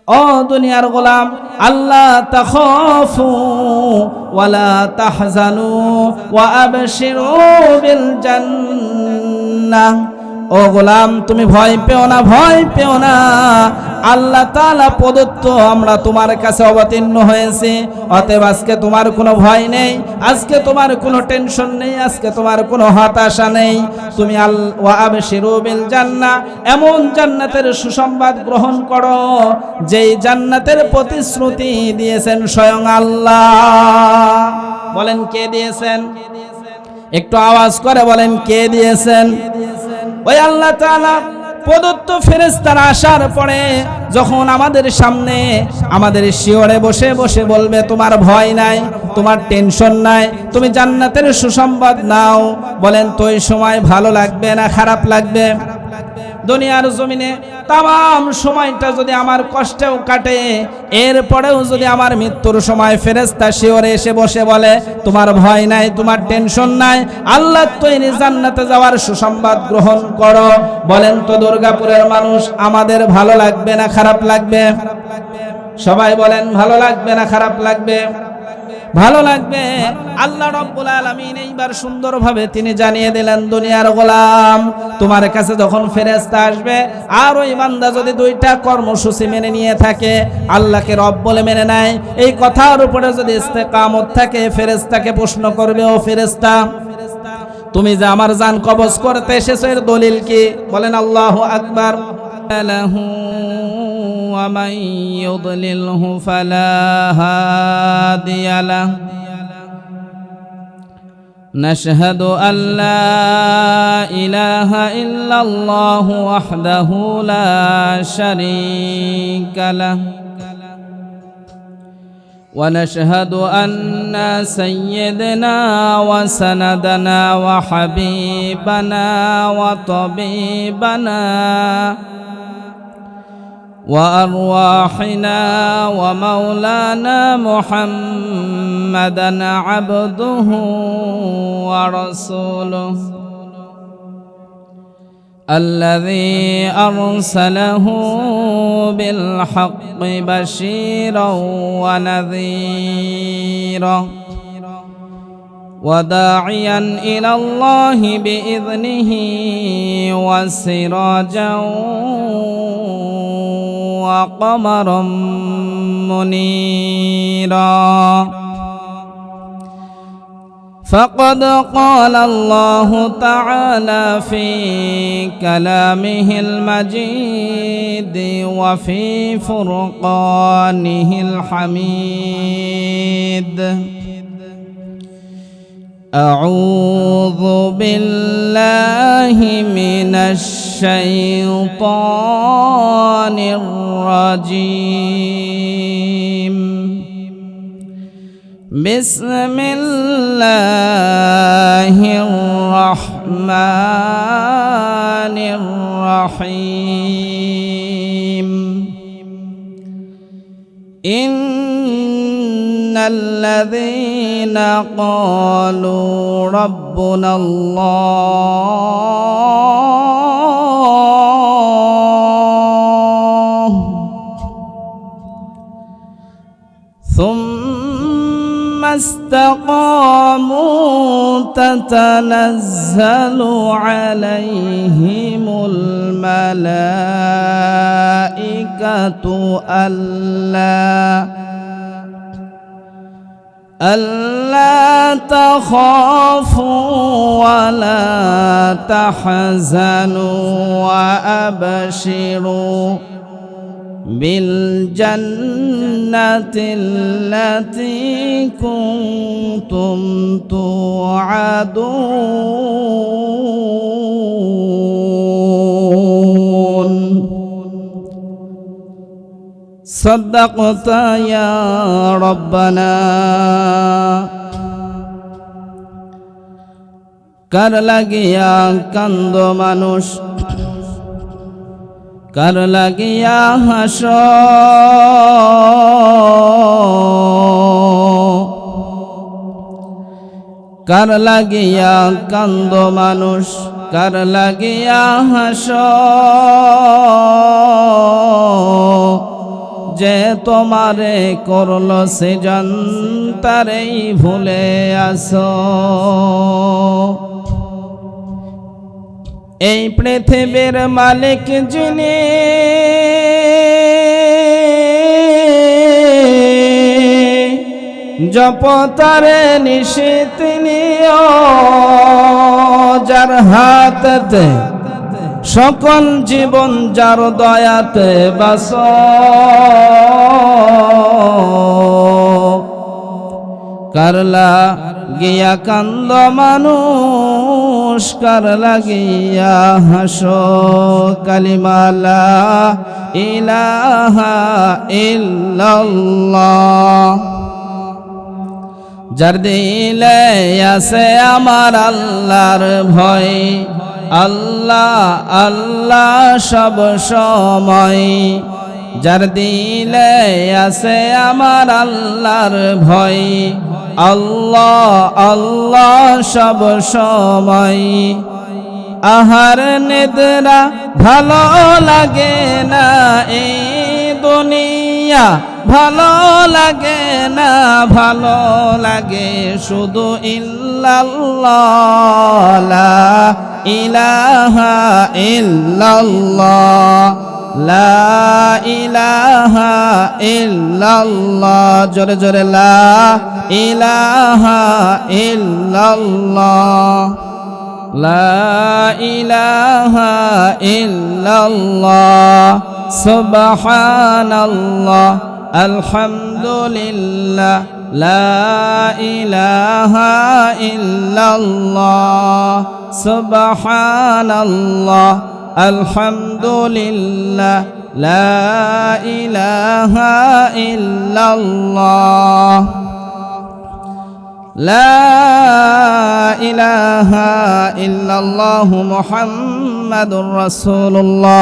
ও দুনিয়ার গোলাম, আল্লাহ তাখাফু ওয়ালা তাহজানু ওয়া আবশিরু বিল জান্নাহ। ও গোলাম, তুমি ভয় পেও না, ভয় পেও না। আল্লাহ তাআলা প্রদত্ত আমরা তোমার কাছে অবতীর্ণ হয়েছি, অতএব আজকে তোমার কোনো ভয় নেই, আজকে তোমার কোনো টেনশন নেই, আজকে তোমার কোনো হতাশা নেই। তুমি ওয়া আবশিরু বিল জান্নাহ, এমন জান্নাতের সুসংবাদ গ্রহণ করো যেই জান্নাতের প্রতিশ্রুতি দিয়েছেন স্বয়ং আল্লাহ। বলেন কে দিয়েছেন? একটু আওয়াজ করে বলেন কে দিয়েছেন? ওই আল্লাহ তাআলা প্রদত্ত ফেরেশতারা আসার পরে যখন আমাদের সামনে আমাদের শিয়রে বসে বসে বলবে তোমার ভয় নাই, তোমার টেনশন নাই, তুমি জান্নাতের সুসংবাদ নাও, বলেন তো এই সময় ভালো লাগবে না খারাপ লাগবে? দুনিয়ার জমিনে তাম সময়টা যদি আমার কষ্টেও কাটে, এরপরেও যদি আমার মৃত্যুর সময় ফেরেশতা শিয়রে এসে বসে বলে তোমার ভয় নাই, তোমার টেনশন নাই, আল্লাহ তৈরি জান্নাতে যাওয়ার সুসংবাদ গ্রহণ করো, বলেন তো দুর্গাপুরের মানুষ আমাদের ভালো লাগবে না খারাপ লাগবে? সবাই বলেন ভালো লাগবে না খারাপ লাগবে? ভালো লাগবে। আল্লাহ রাব্বুল আলামিন এইবার সুন্দরভাবে তিনি জানিয়ে দিলেন, দুনিয়ার গোলাম, তোমার কাছে যখন ফেরেশতা আসবে আর ওই বান্দা যদি দুইটা কর্মসূচি মেনে নিয়ে থাকে, আল্লাহকে রব বলে মেনে নেয়, এই কথার উপরে যদি ইস্তেকামত থাকে, ফেরেশতাকে প্রশ্ন করবে, ও ফেরেশতা, তুমি যে আমার জান কবজ করতে এসেছো এর দলিল কি? বলেন আল্লাহু আকবার। লাহু ওয়া মান ইউদ্লিলহু ফালা হাদিয়া লাহু নাশহাদু আল্লা ইলাহা ইল্লাল্লাহু ওয়াহদাহু লা শারীকা লাহু ونشهد أن سيدنا وسندنا وحبيبنا وطبيبنا وأرواحنا ومولانا محمدا عبده ورسوله الذي أرسله بالحق بشيرا ونذيرا وداعيا إلى الله بإذنه وسراجا وقمرا منيرا فقد قال الله تعالى في كلامه المجيد وفي فرقانه الحميد أعوذ بالله من الشيطان الرجيم بسم الله الرحمن الرحيم إن الذين قالوا ربنا الله ثم استقاموا تتنزل عليهم الملائكة ألا تخافوا ولا تحزنوا وأبشروا بالجنة التي كنتم توعدون صدقت يا ربنا কার লাগিয়া কান্দ মানুষ কার লাগিয়া হাস কার লাগিয়া কান্দ মানুষ কার লাগিয়া হাস যে তোমারে করলো সৃজন তারেই ভুলে আসো। এই পৃথিবীর মালিক যিনি জপতারে নিশিত নিও, যার হাতেতে সকল জীবন, যার দয়াতে বাস। কারলা গিয়া কান্দ মানুষ, কারলা গিয়া হাসো। কালিমালা ইলাহা ইল্লাল্লাহ। যার দিলে আছে আমার আল্লাহর ভয়, আল্লাহ আল্লাহ সব সময়। যার দিলে আছে আমার আল্লাহর ভয়, আল্লাহ আল্লাহ সব সময়। আহার নিদ্রা ভালো লাগে না, এই দুনিয়া ভালো লাগে না, ভালো লাগে শুধু ইল্লাল্লাহ, লা ইলাহা ইল্লাল্লাহ, লা ইলাহা ইল্লাল্লাহ। জোরে জোরে লা ইলাহা ইল্লাল্লাহ, লা ইলাহা ইল্লাল্লাহ। সুবহানাল্লাহ আলহামদুলিল্লাহ, লা ইলাহা ইল্লাল্লাহ। সুবহানাল্লাহ আলহামদুলিল্লাহ, লা ইলাহা ইল্লাল্লাহ, লা ইলাহা ইল্লাল্লাহু মুহাম্মাদুর রাসূলুল্লাহ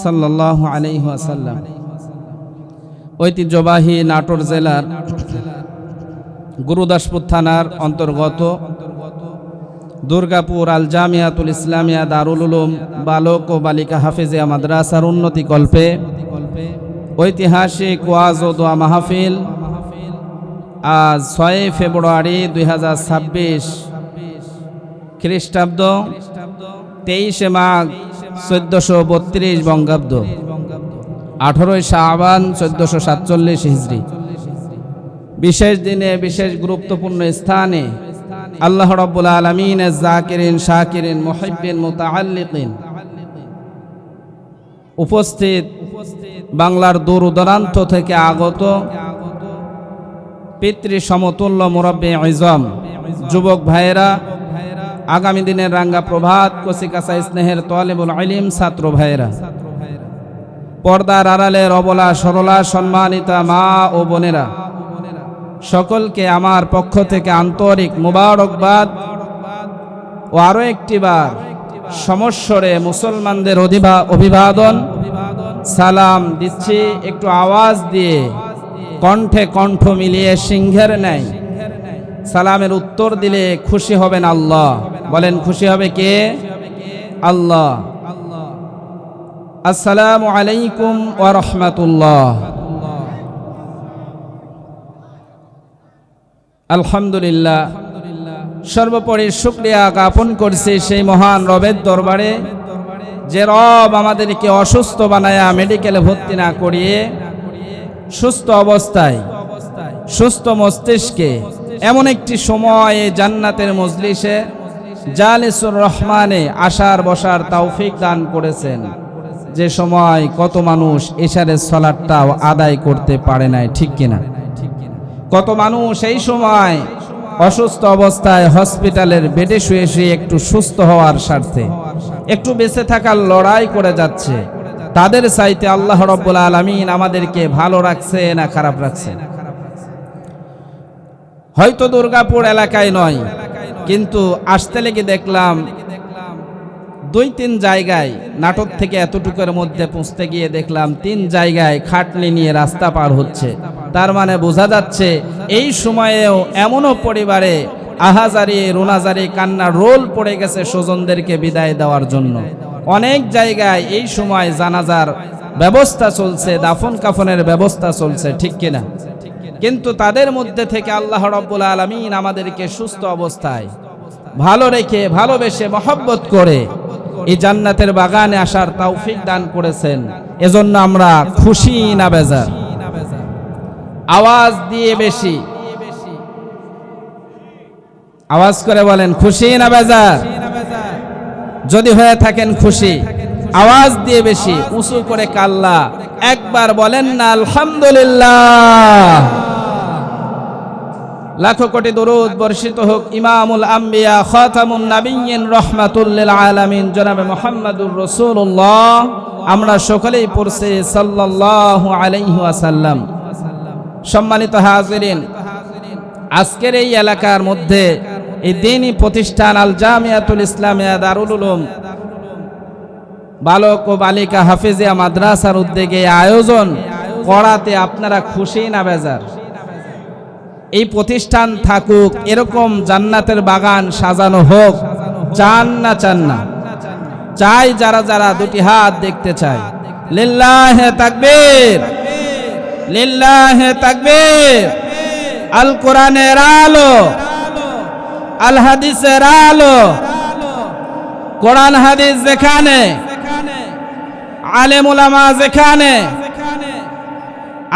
সাল্লাল্লাহু আলাইহি ওয়াসাল্লাম। ঐতিহ্যবাহী নাটোর জেলার গুরুদাসপুর থানার অন্তর্গত দুর্গাপুর আল জামিয়াতুল ইসলামিয়া দারুল উলুম বালক ও বালিকা হাফেজিয়া মাদ্রাসার উন্নতি কল্পে ঐতিহাসিক ওয়াজ ও দোয়া মাহফিল আজ 6 ফেব্রুয়ারি 2026 খ্রিস্টাব্দ, 23 মাঘ 1432 বঙ্গাব্দ, 18 শাবান 1447 হিজরি। বিশেষ দিনে বিশেষ গুরুত্বপূর্ণ স্থানে আল্লাহ রাব্বুল আলামিনের জাকিরিন শাকিরিন মুহিব্বিন মুতাআল্লিকিন উপস্থিত বাংলার দূর দূরান্ত থেকে আগত পিতৃ সমতুল্য মুরব্বি ইজম যুবক ভাইয়েরা, আগামী দিনের রাঙ্গা প্রভাত কচিকাঁচা স্নেহের তালিবুল ইলম ছাত্র ভাইয়েরা, পর্দার আড়ালের অবলা সরলা সম্মানিতা মা ও বোনেরা, সকলকে আমার পক্ষ থেকে আন্তরিক মুবারকবাদ ও আরো একটিবার সমস্বরে মুসলমানদের অভিবাদন সালাম দিচ্ছি। একটু আওয়াজ দিয়ে কণ্ঠে কণ্ঠ মিলিয়ে সিংহের ন্যায় সালামের উত্তর দিলে খুশি হবেন আল্লাহ। বলেন খুশি হবে কে? আল্লাহ। আসসালামু আলাইকুম ওয়া রাহমাতুল্লাহ। আলহামদুলিল্লাহ, সর্বোপরি শুকরিয়া জ্ঞাপন করছি সেই মহান রবের দরবারে যে রব আমাদেরকে অসুস্থ বানায়া মেডিকেলে ভর্তি না করিয়ে সুস্থ অবস্থায় সুস্থ মস্তিষ্কে এমন একটি সময়ে জান্নাতের মজলিসে জালিসুর রহমানে আসার বসার তৌফিক দান করেছেন, যে সময় কত মানুষ ইশারের সালাতটাও আদায় করতে পারে নাই, ঠিক কিনা? কত মানুষ এই সময় অসুস্থ অবস্থায় হসপিটালের বেডে শুয়ে শুয়ে একটু সুস্থ হওয়ার স্বার্থে একটু বেঁচে থাকার লড়াই করে যাচ্ছে। তাদের চাইতে আল্লাহ রাব্বুল আলামিন আমাদেরকে ভালো রাখছে না খারাপ রাখছে? হয়তো দুর্গাপুর এলাকায় নয়, কিন্তু আসতে লেগে দেখলাম 2-3 জায়গায়, নাটক থেকে এতটুকুর মধ্যে পৌঁছতে গিয়ে দেখলাম 3 জায়গায় খাটনি নিয়ে রাস্তা পার হচ্ছে। তার মানে বোঝা যাচ্ছে এই সময়েও এমনও পরিবারে আহাজারি রোনাজারি কান্নার রোল পড়ে গেছে স্বজনদেরকে বিদায় দেওয়ার জন্য। অনেক জায়গায় এই সময় জানাজার ব্যবস্থা চলছে, দাফন কাফনের ব্যবস্থা চলছে, ঠিক কিনা? কিন্তু তাদের মধ্যে থেকে আল্লাহ রাব্বুল আলামিন আমাদেরকে সুস্থ অবস্থায় ভালো রেখে, ভালোবেসে, মহব্বত করে এই জান্নাতের বাগানে আসার তৌফিক দান করেছেন। এজন্য আমরা খুশি না বেজার? আওয়াজ দিয়ে বেশি আওয়াজ করে বলেন, খুশি না বেজার? যদি হয়ে থাকেন খুশি, আওয়াজ দিয়ে বেশি উঁচু করে কাল্লা একবার বলেন না আলহামদুলিল্লাহ। লাখো কোটি দরুদ বর্ষিত হোক ইমামুল আম্বিয়া খাতামুন নাবিয়্যিন রাহমাতুল লিল আলামিন জনাবে মুহাম্মদুর রাসূলুল্লাহ। আমরা সকলেই পড়ছি সাল্লাল্লাহু আলাইহি ওয়াসাল্লাম। সম্মানিত হাজিরিন, আজকের এই এলাকার মধ্যে এই দ্বীনি প্রতিষ্ঠান আল জামিয়াতুল ইসলামিয়া দারুল উলুম বালক ও বালিকা হাফেজিয়া মাদ্রাসার উদ্যোগে আয়োজন করাতে আপনারা খুশি না বেজার? এই প্রতিষ্ঠান থাকুক, এরকম জান্নাতের বাগান সাজানো হোক, চান না চান না? চাই যারা যারা দুটি হাত দেখতে চায়। লিল্লাহে তাকবীর, লিল্লাহে তাকবীর। আল কোরআনের আলো, আল হাদিসের আলো, কোরআন হাদিস যেখানে, আলেম উলামা যেখানে,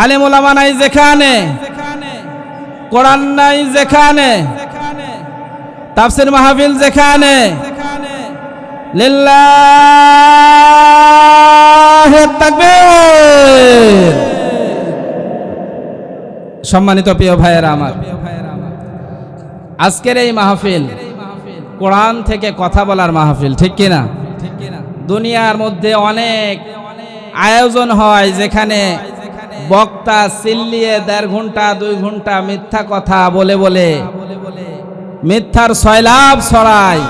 আলেম উলামা নাই যেখানে, কোরআন নাই যেখানে, তাফসীর মাহফিল যেখানে, লিল্লাহে তাকবীর। সম্মানিত প্রিয় ভাইয়েরা আমার, আজকের এই মাহফিল কোরআন থেকে কথা বলার মাহফিল, ঠিক কিনা? দুনিয়ার মধ্যে অনেক আয়োজন হয় যেখানে বক্তা চিল্লিয়ে 1.5 ঘন্টা 2 ঘন্টা মিথ্যা কথা বলে বলে মিথ্যার সয়লাব ছড়ায়,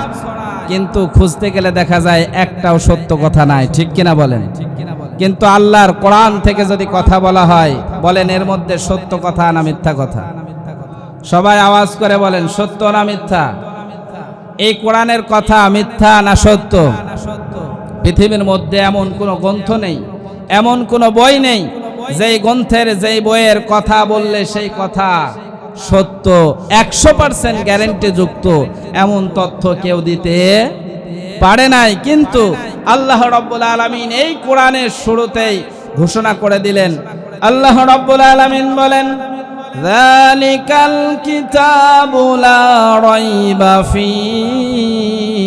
কিন্তু খুঁজতে গেলে দেখা যায় একটাও সত্য কথা নাই, ঠিক কিনা বলেন? কিন্তু আল্লাহর কোরআন থেকে যদি কথা বলা হয়, বলেন এর মধ্যে সত্য কথা না মিথ্যা কথা? সবাই আওয়াজ করে বলেন, সত্য না মিথ্যা? এই কোরআনের কথা মিথ্যা না সত্য? পৃথিবীর মধ্যে এমন কোনো গ্রন্থ নেই, এমন কোনো বই নেই যেই গ্রন্থের, যেই বইয়ের কথা বললে সেই কথা সত্য 100% গ্যারান্টি যুক্ত এমন তথ্য কেউ দিতে পারে নাই। কিন্তু আল্লাহ রাব্বুল আলামিন এই কোরআনের শুরুতেই ঘোষণা করে দিলেন। আল্লাহ রাব্বুল আলামিন বলেন, যালিকাল কিতাবু লা রাইবা ফীহ।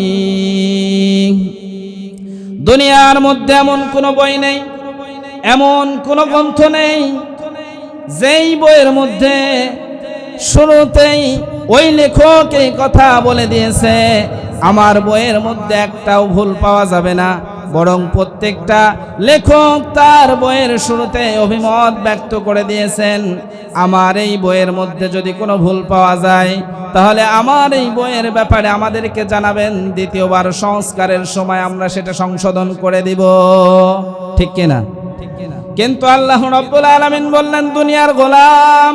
দুনিয়ার মধ্যে এমন কোনো বই নেই, এমন কোনো গ্রন্থ নেই যেই বইয়ের মধ্যে শুরুতেই ওই লেখক এই কথা বলে দিয়েছে, আমার বইয়ের মধ্যে একটাও ভুল পাওয়া যাবে না, বরং প্রত্যেকটা লেখক তার বইয়ের শুরুতে অভিমত ব্যক্ত করে দিয়েছেন, আমার এই বইয়ের মধ্যে যদি কোনো ভুল পাওয়া যায় তাহলে আমার এই বইয়ের ব্যাপারে আমাদেরকে জানাবেন, দ্বিতীয়বার সংস্কারের সময় আমরা সেটা সংশোধন করে দিব, ঠিক কিনা? কিন্তু আল্লাহ রাব্বুল আলামিন বললেন, দুনিয়ার গোলাম,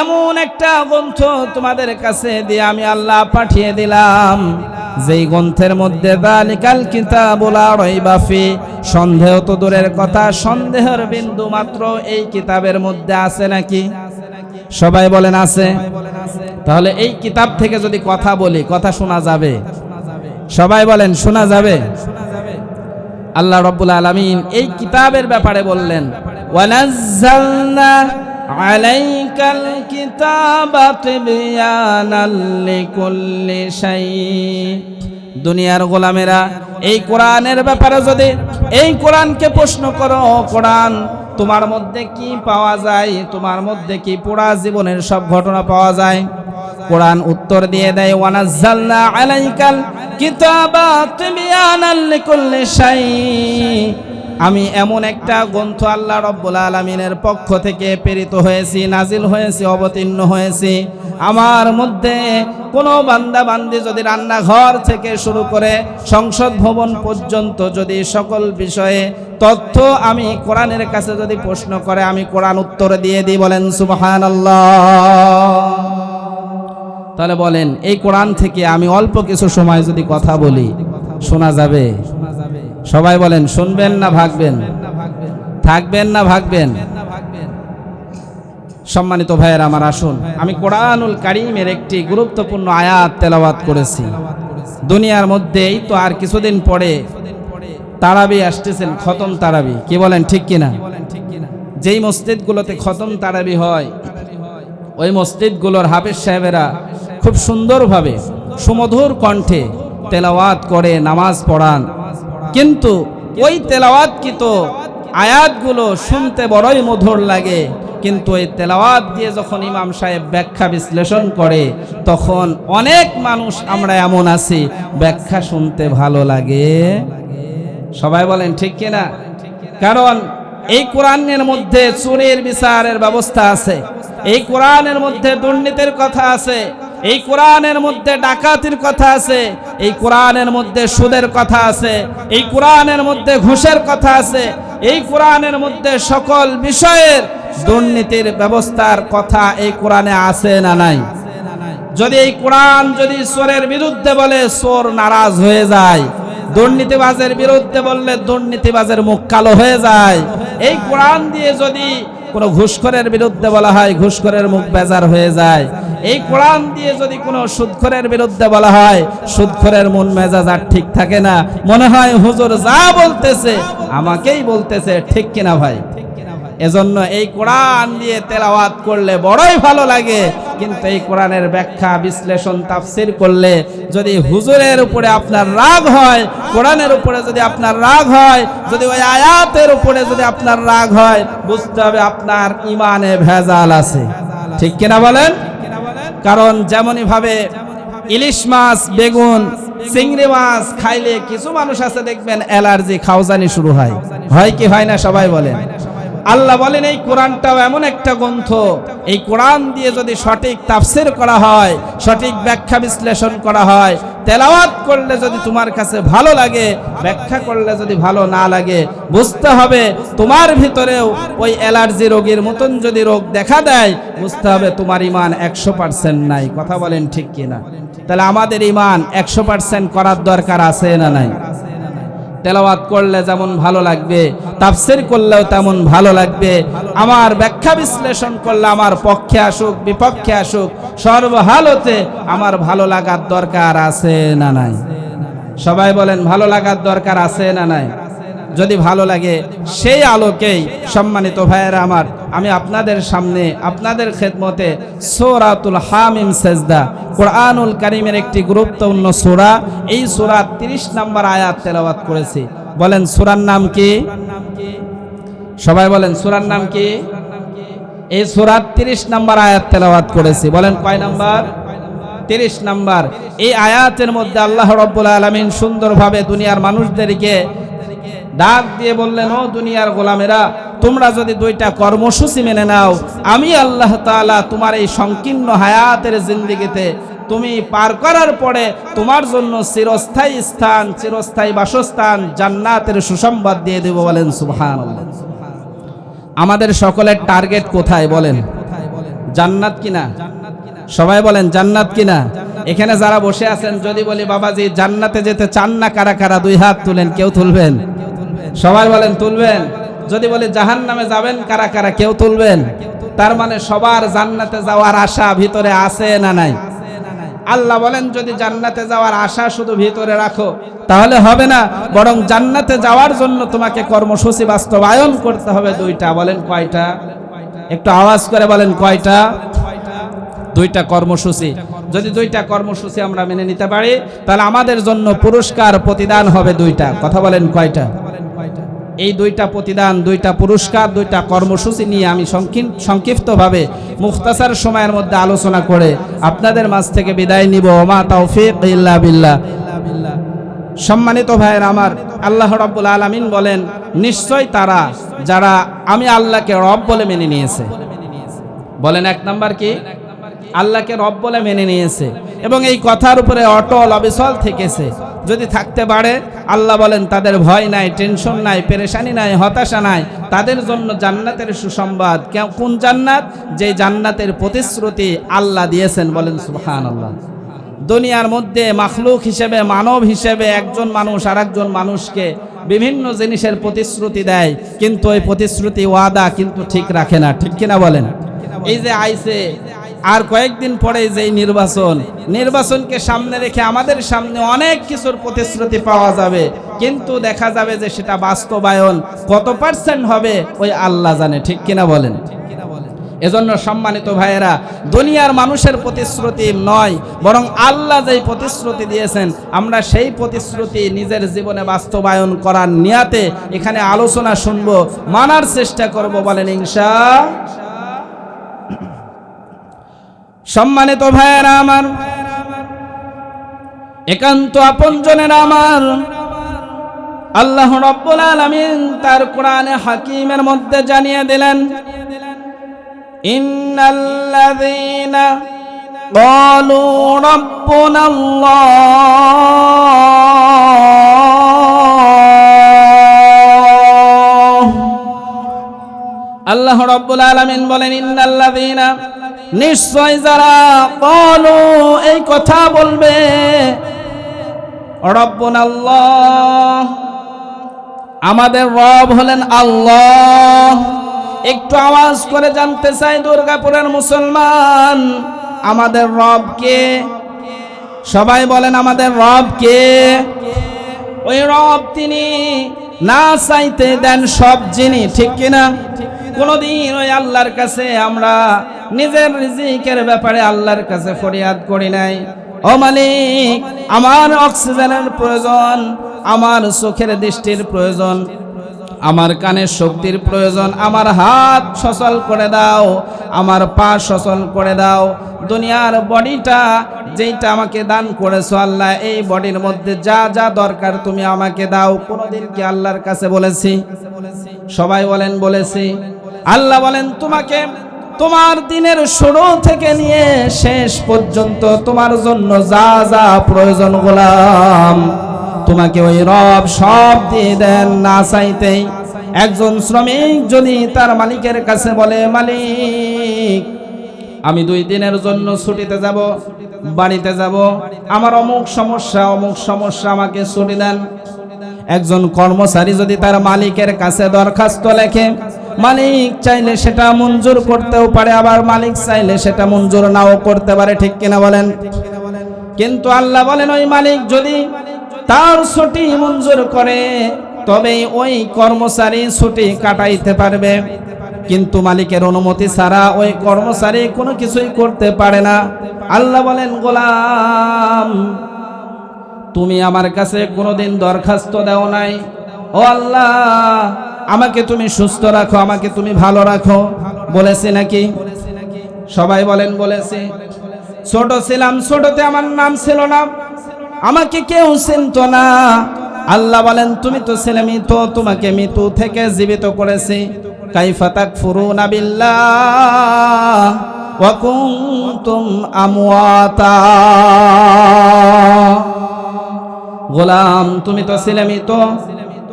এমন একটা গ্রন্থ তোমাদের কাছে দিয়ে আমি আল্লাহ পাঠিয়ে দিলাম, যেই গ্রন্থের মধ্যে যালিকাল কিতাবু লা রাইবা ফীহ, সন্দেহ তো দূরের কথা, সন্দেহের বিন্দু মাত্র এই কিতাবের মধ্যে আছে নাকি? সবাই বলেন আছে। তাহলে এই কিতাব থেকে যদি কথা বলি, কথা শোনা যাবে? সবাই বলেন শোনা যাবে? আল্লাহ রাব্বুল আলামিন এই কিতাবের ব্যাপারে বললেন, ওয়ানাজ্জালনা আলাইকাল কিতাবা তিবয়ানাল লিকুল্লি শাই। দুনিয়ার গোলামেরা, এই কোরআনের ব্যাপারে যদি এই কোরআনকে প্রশ্ন করো, কোরআন তোমার মধ্যে কি পাওয়া যায়, তোমার মধ্যে কি পুরা জীবনের সব ঘটনা পাওয়া যায়? কোরআন উত্তর দিয়ে দেয়, ওয়ানাজ্জালনা আলাইকাল কিতাবা তিবয়ানাল লিকুল্লি শাই। আমি এমন একটা গ্রন্থ আল্লাহ রাব্বুল আলামিনের পক্ষ থেকে প্রেরিত হয়েছি, নাজিল হয়েছি, অবতীর্ণ হয়েছি। আমার মধ্যে কোনো বান্দা বান্দি যদি রান্নাঘর থেকে শুরু করে সংসদ ভবন পর্যন্ত যদি সকল বিষয়ে তথ্য আমি কোরআনের কাছে যদি প্রশ্ন করে, আমি কোরআন উত্তর দিয়ে দিই। বলেন সুবহানাল্লাহ। তাহলে বলেন, এই কোরআন থেকে আমি অল্প কিছু সময় যদি কথা বলি, শোনা যাবে? সবাই বলেন শুনবেন না ভাগবেন? থাকবেন না ভাগবেন? সম্মানিত ভাইয়ের আমার, আসুন আমি কোরআনুল কারীমের একটি গুরুত্বপূর্ণ আয়াত তেলাওয়াত করেছি। দুনিয়ার মধ্যে এই তো আর কিছুদিন পরে তারাবি আসতেছেন, খতম তারাবি, কি বলেন ঠিক কিনা? যেই মসজিদগুলোতে খতম তারাবি হয় ওই মসজিদগুলোর হাফেজ সাহেবেরা খুব সুন্দরভাবে সুমধুর কণ্ঠে তেলাওয়াত করে নামাজ পড়ান, কিন্তু ওই তেলাওয়াতকৃত আয়াতগুলো শুনতে বড়ই মধুর লাগে, কিন্তু এই তেলাওয়াত দিয়ে যখন ইমাম সাহেব ব্যাখ্যা বিশ্লেষণ করে তখন অনেক মানুষ আমরা এমন আছি ব্যাখ্যা শুনতে ভালো লাগে। সবাই বলেন ঠিক কিনা? কারণ এই কোরআনের মধ্যে চুরির বিচারের ব্যবস্থা আছে, এই কোরআনের মধ্যে দুর্নীতির কথা আছে, এই কোরআনের মধ্যে ডাকাতির কথা আছে, এই কোরআনের মধ্যে সুদের কথা আছে, এই কোরআনের মধ্যে ঘুষের কথা আছে, এই কোরআনের মধ্যে সকল বিষয়ের দুর্নীতির ব্যবস্থার কথা এই কোরআনে আছে না নাই? যদি এই কোরআন যদি চোরের বিরুদ্ধে বলে চোর নারাজ হয়ে যায়, দুর্নীতিবাজের বিরুদ্ধে বললে দুর্নীতিবাজের মুখ কালো হয়ে যায়, এই কোরআন দিয়ে যদি কোনো ঘুষখোরের বিরুদ্ধে বলা হয় ঘুষখোরের মুখ বেজার হয়ে যায়, এই কোরআন দিয়ে যদি কোনো সুদখোরের বিরুদ্ধে বলা হয় সুদখোরের মন মেজাজ আর ঠিক থাকে না, মনে হয় হুজুর যা বলতেছে আমাকেই বলতেছে, ঠিক কিনা ভাই? এজন্য এই কোরআন দিয়ে তেলাওয়াত করলে বড়ই ভালো লাগে, কিন্তু এই কোরআনের ব্যাখ্যা বিশ্লেষণ তাফসীর করলে যদি হুজুরের উপরে আপনার রাগ হয়, কোরআনের উপরে যদি আপনার রাগ হয়, যদি ওই আয়াতের উপরে যদি আপনার রাগ হয়, বুঝতে হবে আপনার ঈমানে ভেজাল আছে, ঠিক কিনা বলেন? কারণ যেমনই ভাবে ইলিশ মাছ, বেগুন, চিংড়ি মাছ খাইলে কিছু মানুষ আছে দেখবেন অ্যালার্জি, খাওজানি শুরু হয়, হয় কি হয় না? সবাই বলেন। আল্লাহ বলেন এই কোরআনটাও এমন একটা গ্রন্থ, এই কোরআন দিয়ে যদি সঠিক তাফসীর করা হয়, সঠিক ব্যাখ্যা বিশ্লেষণ করা হয়, তেলাওয়াত করলে যদি তোমার কাছে ভালো লাগে, ব্যাখ্যা করলে যদি ভালো না লাগে, বুঝতে হবে তোমার ভিতরেও ওই অ্যালার্জি রোগীর মতন যদি রোগ দেখা দেয়, বুঝতে হবে তোমার ঈমান 100% নাই। কথা বলেন ঠিক কিনা? তাহলে আমাদের ঈমান 100% করার দরকার আছে না নাই? তেলাওয়াত করলে যেমন ভালো লাগবে, তাফসীর করলেও তেমন ভালো লাগবে, আমার ব্যাখ্যা বিশ্লেষণ করলে আমার পক্ষে আসুক বিপক্ষে আসুক সর্বহালতে আমার ভালো লাগার দরকার আছে না নাই? সবাই বলেন ভালো লাগার দরকার আছে না নাই? যদি ভালো লাগে সেই আলোকেই সম্মানিত ভাইয়েরা আমার, আমি আপনাদের সামনে আপনাদের খেদমতে সূরাতুল হামিম সেজদা, কোরআনুল কারীমের একটি গুরুত্বপূর্ণ সূরা, এই সূরার 30 নম্বর আয়াত তেলাওয়াত করেছি। বলেন সূরার নাম কি? সবাই বলেন সূরার নাম কি? এই সূরার 30 নম্বর আয়াত তেলাওয়াত করেছি। বলেন কয় নাম্বার? 30 নম্বর। এই আয়াতের মধ্যে আল্লাহ রাব্বুল আলামিন সুন্দরভাবে দুনিয়ার মানুষদেরকে ডাক দিয়ে বললেন, ও দুনিয়ার গোলামেরা, তোমরা যদি দুইটা কর্মসূচি মেনে নাও, আমি আল্লাহ তাআলা তোমার এই সংকীর্ণ হায়াতের জিন্দেগিতে তুমি পার করার পরে তোমার জন্য চিরস্থায়ী স্থান, চিরস্থায়ী বাসস্থান জান্নাতের সুসংবাদ দিয়ে দেব। বলেন সুবহানাল্লাহ। আমাদের সকলের টার্গেট কোথায় বলেন? জান্নাত কিনা? সবাই বলেন জান্নাত কিনা? এখানে যারা বসে আছেন যদি বলি বাবাজি জান্নাতে যেতে চান না কারা কারা, দুই হাত তুলেন। কেউ তুলবেন? সবাই বলেন তুলবেন। যদি বলি জাহান্নামে যাবেন কারা কারা, কেউ তুলবেন? তার মানে সবার জান্নাতে যাওয়ার আশা ভিতরে আছে না নাই? আল্লাহ বলেন যদি জান্নাতে যাওয়ার আশা শুধু ভিতরে রাখো তাহলে হবে না, বরং জান্নাতে যাওয়ার জন্য তোমাকে কর্মসূচি বাস্তবায়ন করতে হবে দুইটা। বলেন কয়টা? একটু আওয়াজ করে বলেন কয়টা? দুইটা কর্মসূচি। যদি দুইটা কর্মসূচি আমরা মেনে নিতে পারি তাহলে আমাদের জন্য পুরস্কার প্রতিদান হবে দুইটা। কথা বলেন কয়টা? এই দুইটা প্রতিদান, দুইটা পুরস্কার, দুইটা কর্মসূচি নিয়ে আমি সংক্ষিপ্তভাবে মুখতাসার সময়ের মধ্যে আলোচনা করে আপনাদের মাঝ থেকে বিদায় নিব। ওমা তাওফীক ইল্লা বিল্লাহ। সম্মানিত ভাইয়েরা আমার, আল্লাহ রাব্বুল আলামিন বলেন নিশ্চয় তারা যারা আমি আল্লাহকে রব বলে মেনে নিয়েছে। বলেন এক নাম্বার কি? আল্লাহকে রব বলে মেনে নিয়েছে এবং এই কথার উপরে অটল অবিচল থেকেছে। যদি থাকতে পারে আল্লাহ বলেন তাদের ভয় নাই, টেনশন নাই, পেরেশানি নাই, হতাশা নাই, তাদের জন্য জান্নাতের সুসংবাদ। কোন জান্নাত? যে জান্নাতের প্রতিশ্রুতি আল্লাহ দিয়েছেন। বলেন সুবহানাল্লাহ। দুনিয়ার মধ্যে মাখলুক হিসেবে, মানব হিসেবে একজন মানুষ আর একজন মানুষকে বিভিন্ন জিনিসের প্রতিশ্রুতি দেয়, কিন্তু ওই প্রতিশ্রুতি ওয়াদা কিন্তু ঠিক রাখে না, ঠিক কিনা বলেন? এই যে আইছে আর কয়েকদিন পরে যেই নির্বাচনকে সামনে রেখে আমাদের সামনে অনেক কিছুর প্রতিশ্রুতি পাওয়া যাবে, কিন্তু দেখা যাবে যে সেটা বাস্তবায়ন কত পার্সেন্ট হবে ওই আল্লাহ জানে, ঠিক কিনা বলেন? এজন্য সম্মানিত ভাইয়েরা, দুনিয়ার মানুষের প্রতিশ্রুতি নয়, বরং আল্লাহ যেই প্রতিশ্রুতি দিয়েছেন আমরা সেই প্রতিশ্রুতি নিজের জীবনে বাস্তবায়ন করার নিয়াতে এখানে আলোচনা শুনবো, মানার চেষ্টা করব, বলেন ইনশাআল্লাহ। সম্মানিত ভাইয়েরা আমার, একান্ত আপনজনের আমার, আল্লাহ রাব্বুল আলামিন তার কোরআনে হাকিমের মধ্যে জানিয়ে দিলেন, ইন্নাল্লাযীনা ক্বালু রাব্বুনাল্লাহ আল্লাহ রাব্বুল আলামিন বলেন, ইন্নাল্লাযীনা, নিশ্চয় যারা ক্বালু এই কথা বলবে, রাব্বুনাল্লাহ আমাদের রব হলেন আল্লাহ। একটু আওয়াজ করে জানতে চাই দুর্গাপুরের মুসলমান, আমাদের রব কে? সবাই বলেন আমাদের রব কে? ওই রব তিনি না চাইতে দেন সব জিনিস, ঠিক কিনা? কোনদিন ওই আল্লাহর কাছে আমরা নিজের রিজিকের ব্যাপারে আল্লাহর কাছে ফরিয়াদ করি নাই, ও মালিক আমার অক্সিজেনের প্রয়োজন, আমার চোখের দৃষ্টির প্রয়োজন, আমার কানের শক্তির প্রয়োজন, আমার হাত সচল করে দাও, আমার পা সচল করে দাও, দুনিয়ার বডিটা যেটা আমাকে দান করেছো আল্লাহ, এই বডির মধ্যে যা যা দরকার তুমি আমাকে দাও। কোনদিন কি আল্লাহর কাছে বলেছি? সবাই বলেন বলেছি। আল্লাহ বলেন, তোমাকে তোমার দিনের শুরু থেকে নিয়ে শেষ পর্যন্ত তোমার জন্য যা যা প্রয়োজন গোলাম, তোমাকে ওই রব সব দিয়ে দেন না চাইতেই। একজন শ্রমিক যদি তার মালিকের কাছে বলে, মালিক আমি 2 দিনের জন্য ছুটিতে যাব, বাড়িতে যাব, আমার অমুক সমস্যা আমাকে ছুটি দেন। একজন কর্মচারী যদি তার মালিকের কাছে দরখাস্ত লেখে, মালিক চাইলে সেটা মঞ্জুর করতেও পারে, আবার মালিক চাইলে সেটা মঞ্জুর নাও করতে পারে, ঠিক কিনা বলেন? কিন্তু আল্লাহ বলেন, ওই মালিক যদি তার ছুটি মঞ্জুর করে তবেই ওই কর্মচারী ছুটি কাটাইতে পারবে, কিন্তু মালিকের অনুমতি ছাড়া ওই কর্মচারী কোনো কিছুই করতে পারে না। আল্লাহ বলেন, গোলাম তুমি আমার কাছে কোনোদিন দরখাস্ত দাও নাই, ও আল্লাহ আমাকে তুমি সুস্থ রাখো, আমাকে তুমি ভালো রাখো, বলেছি নাকি? সবাই বলেন বলেছি। ছোট ছিলাম, ছোটতে আমার নাম ছিল না, আমাকে কেউ চিনত না। আল্লাহ বলেন, তুমি তো ছিলে মৃত, তোমাকে মৃত্যু থেকে জীবিত করেছি। কাইফা তাকফুরুনা বিল্লাহ ওয়া কুনতুম আমওয়াতা। গোলাম তুমি তো ছিলে মৃত,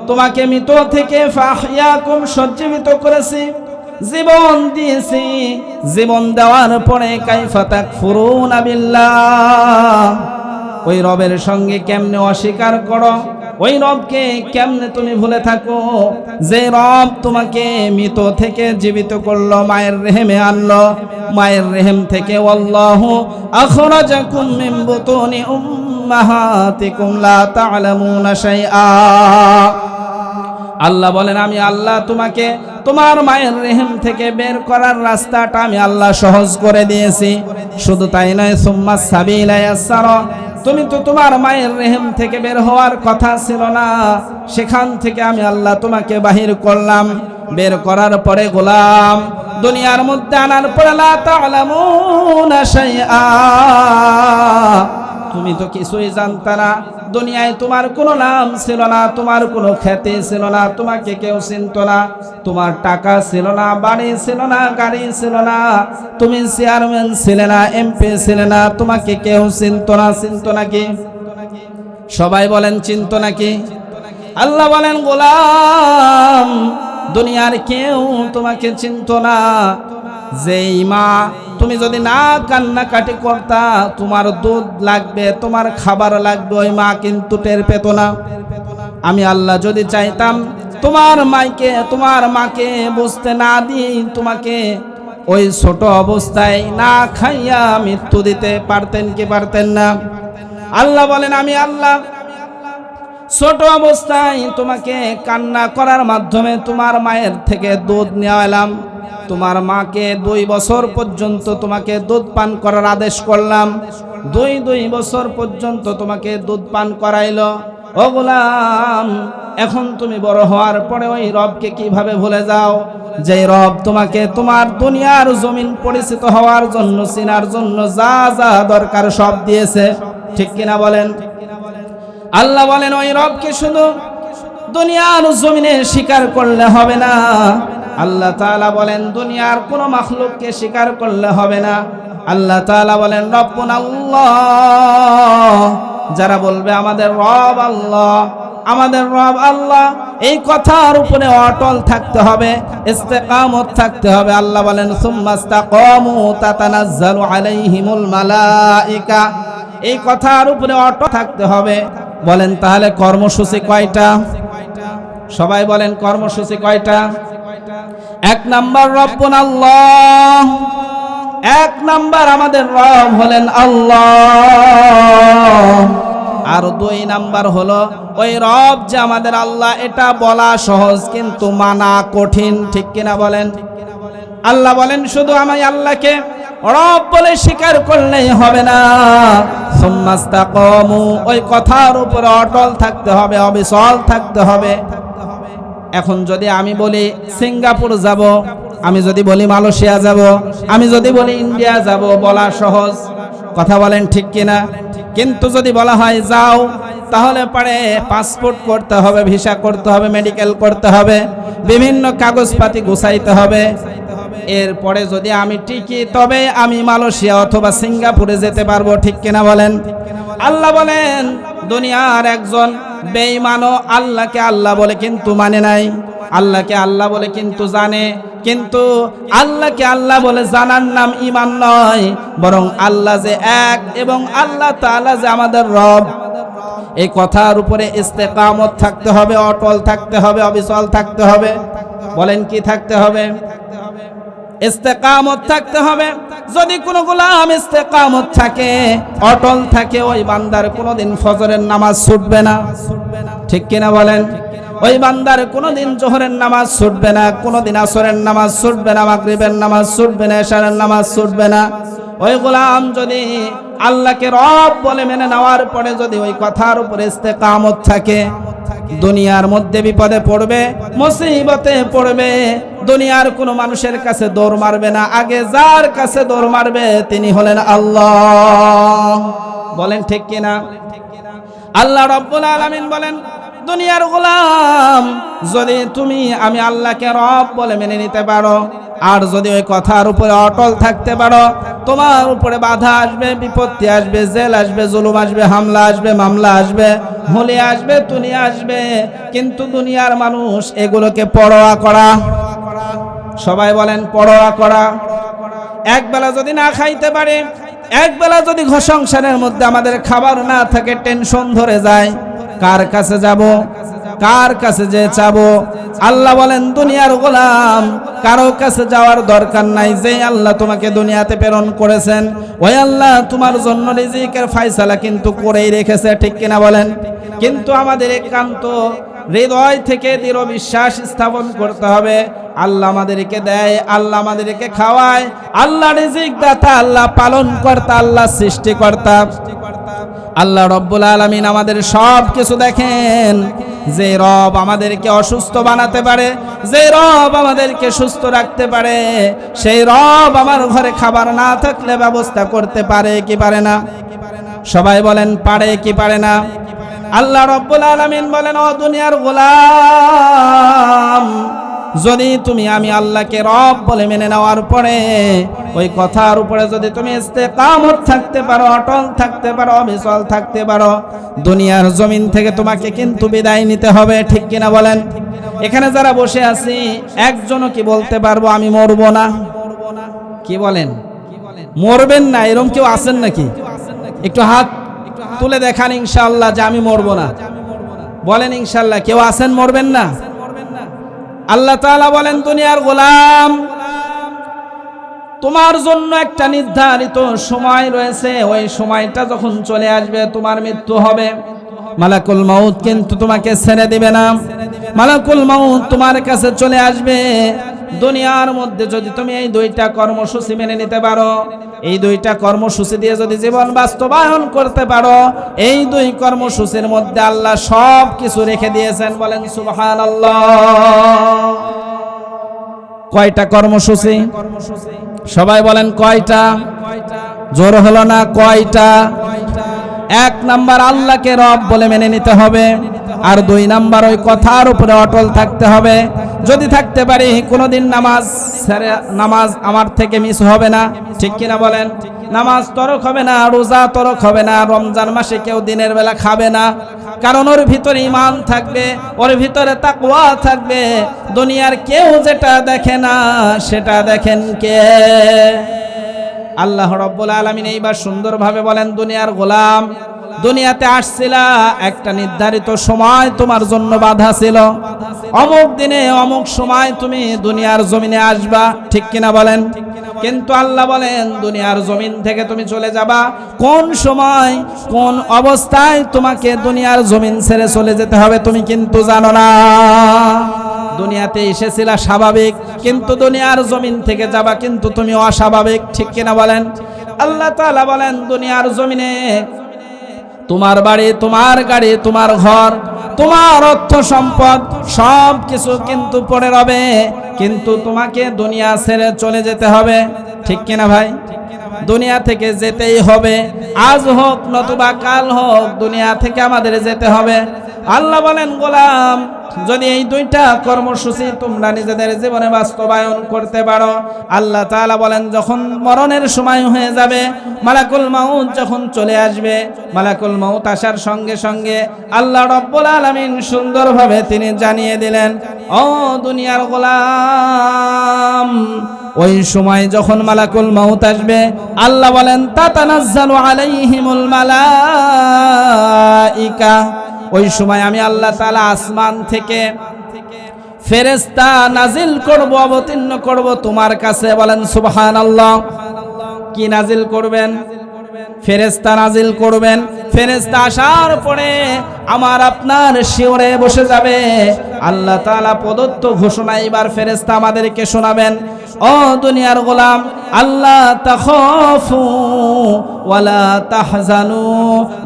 তোমাকে মৃত থেকে ফাহইয়াকুম সজ্জীবিত করেছি, জীবন দিয়েছি। জীবন দেওয়ার পরে কাইফা তাকফুরুনা বিল্লাহ, ওই রবের সঙ্গে কেমনে অস্বীকার করো? ওই রবকে কেমনে তুমি ভুলে থাকো যে রব তোমাকে মৃত থেকে জীবিত করলো, মায়ের রেহেমে আনলো, মায়ের রেহেম থেকে আল্লাহু আখরাজাকুম মিন বুতুনি উম্মাহাতিকুম লা তা'লামুনা শাইআ। আল্লাহ বলেন, আমি আল্লাহ তোমাকে তোমার মায়ের রেহেম থেকে বের করার রাস্তাটা আমি আল্লাহ সহজ করে দিয়েছি। শুধু তাই নয়, সুম্মা সাবিলা ইয়াসসারা, তুমি তো তোমার মায়ের রেহেম থেকে বের হওয়ার কথা ছিল না, সেখান থেকে আমি আল্লাহ তোমাকে বাহির করলাম। বের করার পরে গোলাম দুনিয়ার মধ্যে আনার পরে লা তা'লামুনা শাইআ, তুমি তো কিছুই জানতে না। দুনিয়ায় তোমার কোনো নাম ছিল না, তোমার কোনো খ্যাতি ছিল না, তোমাকে কেউ চিনত না, তোমার টাকা ছিল না, বাড়ি ছিল না, গাড়ি ছিল না, তুমি চেয়ারম্যান ছিলে না, এমপি ছিলে না, তোমাকে কেউ চিনত না। চিনত নাকি? সবাই বলেন চিনত নাকি? আল্লাহ বলেন, গোলাম দুনিয়ার কেউ তোমাকে চিনত না। যেই মা তুমি যদি না কান্নাকাটি করতা, তোমার দুধ লাগবে, তোমার খাবার লাগবে, ওই মা কিন্তু টের পেত না। আমি আল্লাহ যদি চাইতাম তোমার মাকে বুঝতে না দিয়ে তোমাকে ওই ছোট অবস্থায় না খাইয়া মৃত্যু দিতে পারতেন কি পারতেন না? আল্লাহ বলেন আমি আল্লাহ ছোট অবস্থায় তোমাকে কান্না করার মাধ্যমে তোমার মায়ের থেকে দুধ নিয়ে এলাম। তোমার মাকে 2 বছর পর্যন্ত তোমাকে দুধ পান করার আদেশ করলাম। 2 বছর পর্যন্ত তোমাকে দুধ পান করাইলো। ও গোলাম, এখন তুমি বড় হওয়ার পরে ওই রবকে কিভাবে ভুলে যাও, যে রব তোমাকে তোমার দুনিয়ার জমিন পরিচিত হওয়ার জন্য, চিনার জন্য যা যা দরকার সব দিয়েছে, ঠিক কিনা বলেন? আল্লাহ বলেন ওই রবকে শুধু দুনিয়ার জমিনে স্বীকার করলে হবে না। আল্লাহ তাআলা বলেন দুনিয়ার কোনো মাখলুককে স্বীকার করলে হবে না। আল্লাহ তাআলা বলেন রব্বুনা আল্লাহ, যারা বলবে আমাদের রব আল্লাহ, আমাদের রব আল্লাহ, এই কথার উপরে অটল থাকতে হবে, ইস্তেকামত থাকতে হবে। আল্লাহ বলেন সুম্মাস্তাকামু তাতানাজ্জালু আলাইহিমুল মালাইকা, এই কথার উপরে অটল থাকতে হবে। বলেন তাহলে কর্মসূচি কয়টা? সবাই বলেন কর্মসূচি কয়টা? 1 নাম্বার রব্বুনা আল্লাহ, 1 নাম্বার আমাদের রব হলেন আল্লাহ। আর 2 নাম্বার হলো ওই রব যে আমাদের আল্লাহ, এটা বলা সহজ কিন্তু মানা কঠিন, ঠিক কিনা বলেন? আল্লাহ বলেন শুধু আমি আল্লাহকে রব বলে স্বীকার করলেই হবে না, সুম্মাস্তাকামু, ওই কথার উপরে অটল থাকতে হবে, অবিচল থাকতে হবে। এখন যদি আমি বলি সিঙ্গাপুর যাব, আমি যদি বলি মালয়েশিয়া যাব, আমি যদি বলি ইন্ডিয়া যাব, বলা সহজ, কথা বলেন ঠিক কিনা? কিন্তু যদি বলা হয় যাও, তাহলে পরে পাসপোর্ট করতে হবে, ভিসা করতে হবে, মেডিকেল করতে হবে, বিভিন্ন কাগজপাতি গুছাইতে হবে। এরপরে যদি আমি টিকি তবে আমি মালয়েশিয়া অথবা সিঙ্গাপুরে যেতে পারবো, ঠিক কিনা বলেন? আল্লাহ বলেন দুনিয়ার একজন বেঈমানও আল্লাহকে আল্লাহ বলে কিন্তু মানে নাই, আল্লাহকে আল্লাহ বলে কিন্তু জানে, কিন্তু আল্লাহকে আল্লাহ বলে জানার নাম ঈমান নয়, বরং আল্লাহ যে এক এবং আল্লাহ তাআলা যে আমাদের রব, এই কথার উপরে ইস্তেকামত থাকতে হবে, অটল থাকতে হবে, অবিচল থাকতে হবে। বলেন কি থাকতে হবে? ইস্তেকামত থাকতে হবে। যদি কোনো গোলাম ইস্তেকামত থাকে, অটল থাকে, ওই বান্দার কোনোদিন ফজরের নামাজ ছুটবে না, ঠিক কিনা বলেন? ওই বান্দার কোনোদিন জোহরের নামাজ ছুটবে না, কোনোদিন আসরের নামাজ ছুটবে না, মাগরিবের নামাজ ছুটবে না, এশারের নামাজ ছুটবে না। ওই গোলাম যদি আল্লাহকে রব বলে মেনে নেওয়ার পরে যদি ওই কথার উপরে ইস্তেকামত থাকে, দুনিয়ার মধ্যে বিপদে পড়বে, মুসিবতে পড়বে, দুনিয়ার কোনো মানুষের কাছে দৌড় মারবে না, আগে যার কাছে দৌড় মারবে তিনি হলেন আল্লাহ। বলেন ঠিক কিনা? আল্লাহ রাব্বুল আলামিন বলেন দুনিয়ার গোলাম, যদি তুমি আমি আল্লাহকে রব বলে মেনে নিতে পারো, আর যদি ওই কথার উপরে অটল থাকতে পারো, তোমার উপরে বাধা আসবে, বিপত্তি আসবে, জেল আসবে, জুলুম আসবে, হামলা আসবে, মামলা আসবে, হুলি আসবে, তুনি আসবে, কিন্তু দুনিয়ার মানুষ এগুলোকে পরোয়া করা, সবাই বলেন পরোয়া করা। একবেলা যদি না খাইতে পারে, একবেলা যদি সংসারের মধ্যে আমাদের খাবার না থাকে, টেনশন ধরে যায়, কার কাছে যাব, কার কাছে যে চাবো? আল্লাহ বলেন দুনিয়ার গোলাম, কারো কাছে যাওয়ার দরকার নাই, যে আল্লাহ তোমাকে দুনিয়াতে প্রেরণ করেছেন ওই আল্লাহ তোমার জন্য রিজিকের ফয়সালা কিন্তু করেই রেখেছে, ঠিক কিনা বলেন? কিন্তু আমাদের একান্ত হৃদয় থেকে দৃঢ় বিশ্বাস স্থাপন করতে হবে, আল্লাহ আমাদেরকে দেয়, আল্লাহ আমাদেরকে খাওয়ায়, আল্লাহ রিজিক দাতা, আল্লাহ পালন কর্তা, আল্লাহ সৃষ্টিকর্তা। আল্লাহ রব্বুল আলামিন আমাদের সব কিছু দেখেন। যে রব আমাদেরকে অসুস্থ বানাতে পারে, যে রব আমাদেরকে সুস্থ রাখতে পারে, সেই রব আমার ঘরে খাবার না থাকলে ব্যবস্থা করতে পারে কি পারে না? সবাই বলেন পারে কি পারে না? আল্লাহ রব্বুল আলামিন বলেন ও দুনিয়ার গোলাম, যদি তুমি আমি আল্লাহকে রব বলে মেনে নেওয়ার পরে ওই কথার উপরে যদি তুমি ইস্তেকামত থাকতে পারো, অটল থাকতে পারো, অবিচল থাকতে পারো, দুনিয়ার জমিন থেকে তোমাকে কিন্তু বিদায় নিতে হবে, ঠিক কিনা বলেন? এখানে যারা বসে আছি একজনও কি বলতে পারবো আমি মরবো না? কি বলেন? মরবেন না এরকম কেউ আছেন নাকি? একটু হাত তুলে দেখান ইনশাআল্লাহ যে আমি মরবো না। বলেন ইনশাআল্লাহ কেউ আছেন মরবেন না? আল্লাহ তাআলা বলেন দুনিয়ার গোলাম তোমার জন্য একটা নির্ধারিত সময় রয়েছে, ওই সময়টা যখন চলে আসবে তোমার মৃত্যু হবে। মালাকুল মাউত কিন্তু তোমাকে ছেড়ে দিবে না, মালাকুল মাউত তোমার কাছে চলে আসবে। দুনিয়ার মধ্যে যদি তুমি এই দুইটা কর্মসূচি মেনে নিতে পারো, এই দুইটা কর্মসূচি দিয়ে যদি জীবন বাস্তবায়ন করতে পারো, এই দুই কর্মসূচির মধ্যে আল্লাহ সব কিছু রেখে দিয়েছেন। বলেন সুবহানাল্লাহ। কয়টা কর্মসূচি? সবাই বলেন কয়টা? জোর হলো না, কয়টা? এক নাম্বার আল্লাহকে রব বলে মেনে নিতে হবে, আর দুই নাম্বার ওই কথার উপরে অটল থাকতে হবে। যদি থাকতে পারি কোনোদিন নামাজ আমার থেকে মিস হবে না, ঠিক কিনা বলেন? নামাজ তরক হবে না, রোজা তরক হবে না, রমজান মাসে কেউ দিনের বেলা খাবে না, কারণ ওর ভিতরে ঈমান থাকবে, ওর ভিতরে তাকওয়া থাকবে। দুনিয়ার কেউ যেটা দেখে না সেটা দেখেন কে? আল্লাহ রাব্বুল আলামিন। এইবার সুন্দরভাবে বলেন দুনিয়ার গোলাম দুনিয়াতে আসছিলা, একটা নির্ধারিত সময় তোমার জন্য বাঁধা ছিল, অমুক দিনে অমুক সময় তুমি দুনিয়ার জমিনে আসবা, ঠিক কিনা বলেন? কিন্তু আল্লাহ বলেন দুনিয়ার জমিন থেকে তুমি চলে যাবা কোন সময়, কোন অবস্থায় তোমাকে দুনিয়ার জমিন ছেড়ে চলে যেতে হবে তুমি কিন্তু জানো না। দুনিয়াতে এসেছিলা স্বাভাবিক, কিন্তু দুনিয়ার জমিন থেকে যাবা কিন্তু তুমি অস্বাভাবিক, ঠিক কিনা বলেন? আল্লাহ তাআলা বলেন দুনিয়ার জমিনে তোমার বাড়ি, তোমার গাড়ি, তোমার ঘর, তোমার অর্থ সম্পদ সব কিছু কিন্তু পড়ে রবে, কিন্তু তোমাকে দুনিয়া ছেড়ে চলে যেতে হবে, ঠিক কিনা ভাই? দুনিয়া থেকে যেতেই হবে, আজ হোক নতুবা কাল হোক, দুনিয়া থেকে আমাদের যেতে হবে। আল্লাহ বলেন গোলাম যদি এই দুইটা কর্মসূচি তোমরা নিজেদের জীবনে বাস্তবায়ন করতে পারো, আল্লাহ তাআলা বলেন যখন মরণের সময় হয়ে যাবে, মালাকুল মাউত যখন চলে আসবে, মালাকুল মাউত আসার সঙ্গে সঙ্গে আল্লাহ রাব্বুল আলামিন সুন্দরভাবে তিনি জানিয়ে দিলেন, ও দুনিয়ার গোলাম ওই সময় যখন মালাকুল মাউত আসবে, আল্লাহ বলেন তাতানাজ্জালু আলাইহিমুল মালাইকা, ওই সময় আমি আল্লাহ তাআলা আসমান থেকে ফেরেশতা নাজিল করব, অবতীর্ণ করব তোমার কাছে। বলেন সুবহানাল্লাহ। কি নাজিল করবেন? ফেরেশতা নাজিল করবেন। ফেরেশতা আসার পরে আমার আপনার শিওরে বসে যাবে। আল্লাহ তাআলা প্রদত্ত ঘোষণা এবার ফেরেশতা আমাদেরকে শোনাবেন, ও দুনিয়ার গোলাম আল্লাহ তাখাফু ওয়ালা তাহজানু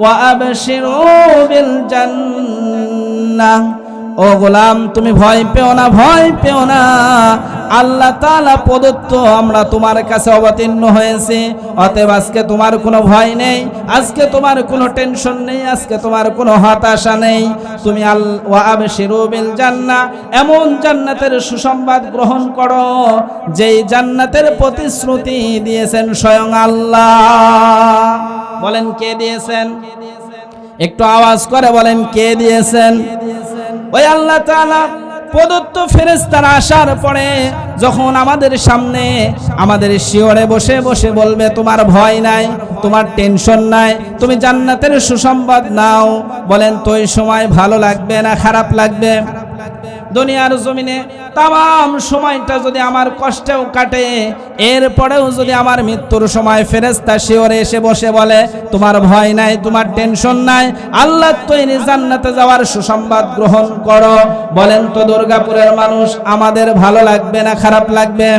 ওয়া আবশিরু বিল জান্নাহ। ও গোলাম তুমি ভয় পেও না, ভয় পেও না, আল্লাহ তাআলা প্রদত্ত আমরা তোমার কাছে অবতীর্ণ হয়েছি, অতএব আজকে তোমার কোনো ভয় নেই, আজকে তোমার কোনো টেনশন নেই, আজকে তোমার কোনো হতাশা নেই। তুমি ওয়া আবশিরু বিল জান্নাহ, এমন জান্নাতের সুসংবাদ গ্রহণ করো যেই জান্নাতের প্রতিশ্রুতি দিয়েছেন স্বয়ং আল্লাহ। বলেন কে দিয়েছেন? একটু আওয়াজ করে বলেন কে দিয়েছেন? ওই আল্লাহ তাআলা প্রদত্ত ফেরেশতারা আসার পরে যখন আমাদের সামনে আমাদের শিওরে বসে বসে বলবে তোমার ভয় নাই, তোমার টেনশন নাই, তুমি জান্নাতের সুসংবাদ নাও, বলেন তো ওই সময় ভালো লাগবে না খারাপ লাগবে? দুনিয়ার জমিনে তাম সময়টা যদি আমার কষ্টেও কাটে, এরপরেও যদি আমার মৃত্যুর সময় ফেরেশতা শিওরে এসে বসে বলে তোমার ভয় নাই, তোমার টেনশন নাই, আল্লাহর তৈরি জান্নাতে যাওয়ার সুসংবাদ গ্রহণ করো, বলেন তো দুর্গাপুরের মানুষ আমাদের ভালো লাগবে না খারাপ লাগবে?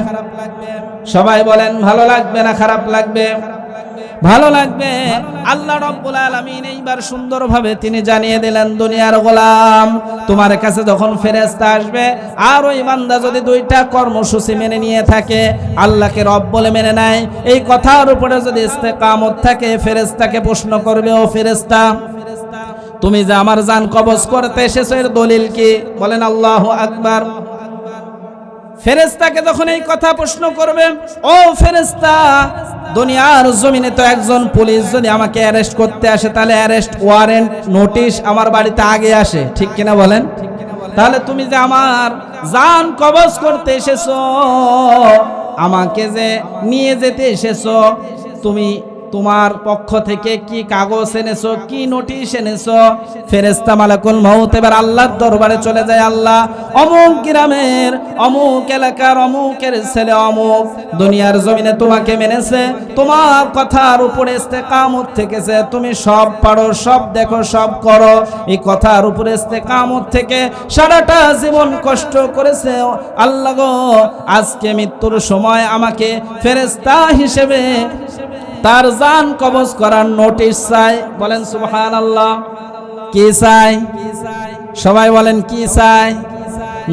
সবাই বলেন ভালো লাগবে না খারাপ লাগবে? ভালো লাগবে। আল্লাহ রাব্বুল আলামিন এইবার সুন্দরভাবে তিনি জানিয়ে দিলেন দুনিয়ার গোলাম তোমার কাছে যখন ফেরেশতা আসবে, আর ওই বান্দা যদি দুইটা কর্মসূচি মেনে নিয়ে থাকে, আল্লাহকে রব বলে মেনে নেয়, এই কথার উপরে যদি ইস্তেকামত থাকে, ফেরেশতাকে প্রশ্ন করবে, ও ফেরেশতা তুমি যে আমার জান কবজ করতে এসেছো এর দলিল কি? বলেন আল্লাহু আকবার। ফেরেশতাকে যখন এই কথা প্রশ্ন করবে, ও ফেরেশতা দুনিয়ার জমিনে তো একজন পুলিশ যদি আমাকে অ্যারেস্ট করতে আসে, তাহলে অ্যারেস্ট ওয়ারেন্ট নোটিশ আমার বাড়িতে আগে আসে, ঠিক কিনা বলেন? তাহলে তুমি যে আমার জান কবজ করতে এসেছো, আমাকে যে নিয়ে যেতে এসেছো, তোমার পক্ষ থেকে কি কাগজ এনেছো, কি নোটিশ এনেছো। ফেরেশতা মালাকুল মউত এবার আল্লাহর দরবারে চলে যায়। আল্লাহ, অমুক গ্রামের অমুক এলাকার অমুকের ছেলে অমুক দুনিয়ার জমিনে তোমাকে মেনেছে, তোমার কথার উপরে ইস্তেকামত থেকেছে, তুমি সব পারো, সব দেখো, সব করো, এই কথার উপরে ইস্তেকামত থেকে সারাটা জীবন কষ্ট করেছে। আল্লাহ গো, আজকে মৃত্যুর সময় আমাকে ফেরেশতা হিসেবে তার জান কবজ করার নোটিশ চাই। বলেন সুবহানাল্লাহ। কি চাই? সবাই বলেন কি চাই?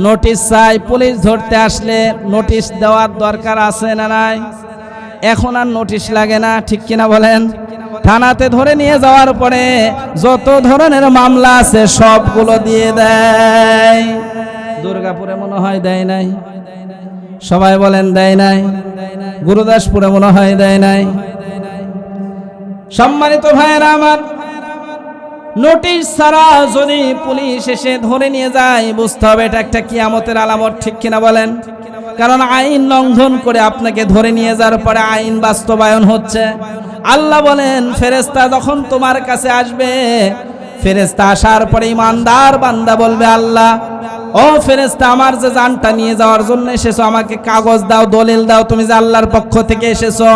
নোটিশ চাই। পুলিশ ধরতে আসলে নোটিশ দেওয়ার দরকার আছে না নাই? এখন আর নোটিশ লাগে না, ঠিক কিনা বলেন? থানাতে ধরে নিয়ে যাওয়ার পরে যত ধরনের মামলা আছে সবগুলো দিয়ে দেয়। দুর্গাপুরে মনে হয় দেয় নাই, সবাই বলেন দেয় নাই। গুরুদাসপুরে মনে হয় দেয় নাই। সম্মানিত ভাইয়েরা আমার, নোটিশ ছাড়া যদি পুলিশ এসে ধরে নিয়ে যায় বুঝতে হবে এটা একটা কিয়ামতের আলামত, ঠিক কিনা বলেন? কারণ আইন লঙ্ঘন করে আপনাকে ধরে নিয়ে যাওয়ার পরে আইন বাস্তবায়ন হচ্ছে। আল্লাহ বলেন ফেরেশতা যখন তোমার কাছে আসবে, ফেরেশতা আসার পরে ইমানদার বান্দা বলবে, আল্লাহ ও ফেরেশতা, আমার যে জানটা নিয়ে যাওয়ার জন্য এসেছো, আমাকে কাগজ দাও, দলিল দাও, তুমি যে আল্লাহর পক্ষ থেকে এসেছো।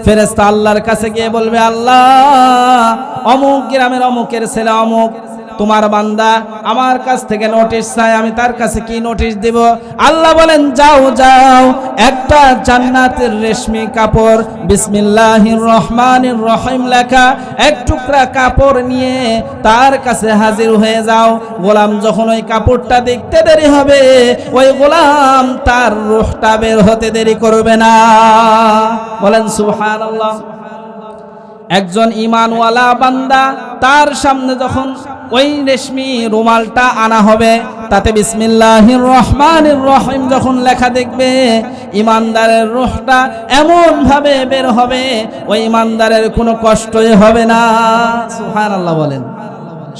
ফেরেশতা আল্লাহর কাছে গিয়ে বলবে, আল্লাহ অমুক গ্রামের অমুকের ছেলে অমুক তোমার বান্দা আমার কাছ থেকে নোটিশ চাই, আমি তার কাছে কি নোটিশ দিব? আল্লাহ বলেন যাও যাও, একটা জান্নাতের রেশমি কাপড় বিসমিল্লাহির রহমানির রহিম লেখা এক টুকরা কাপড় নিয়ে তার কাছে হাজির হয়ে যাও। গোলাম যখন ওই কাপড়টা দেখতে দেরি হবে, ওই গোলাম তার রূহটা বের হতে দেরি করবে না। বলেন সুবহানাল্লাহ। একজন ঈমানওয়ালা বান্দা, তার সামনে যখন ওই রেশমি রুমালটা আনা হবে, তাতে বিসমিল্লাহির রহমানির রহিম যখন লেখা দেখবে, ঈমানদারের রূহটা এমন ভাবে বের হবে, ওই ঈমানদারের কোনো কষ্টই হবে না। সুবহানাল্লাহ বলেন।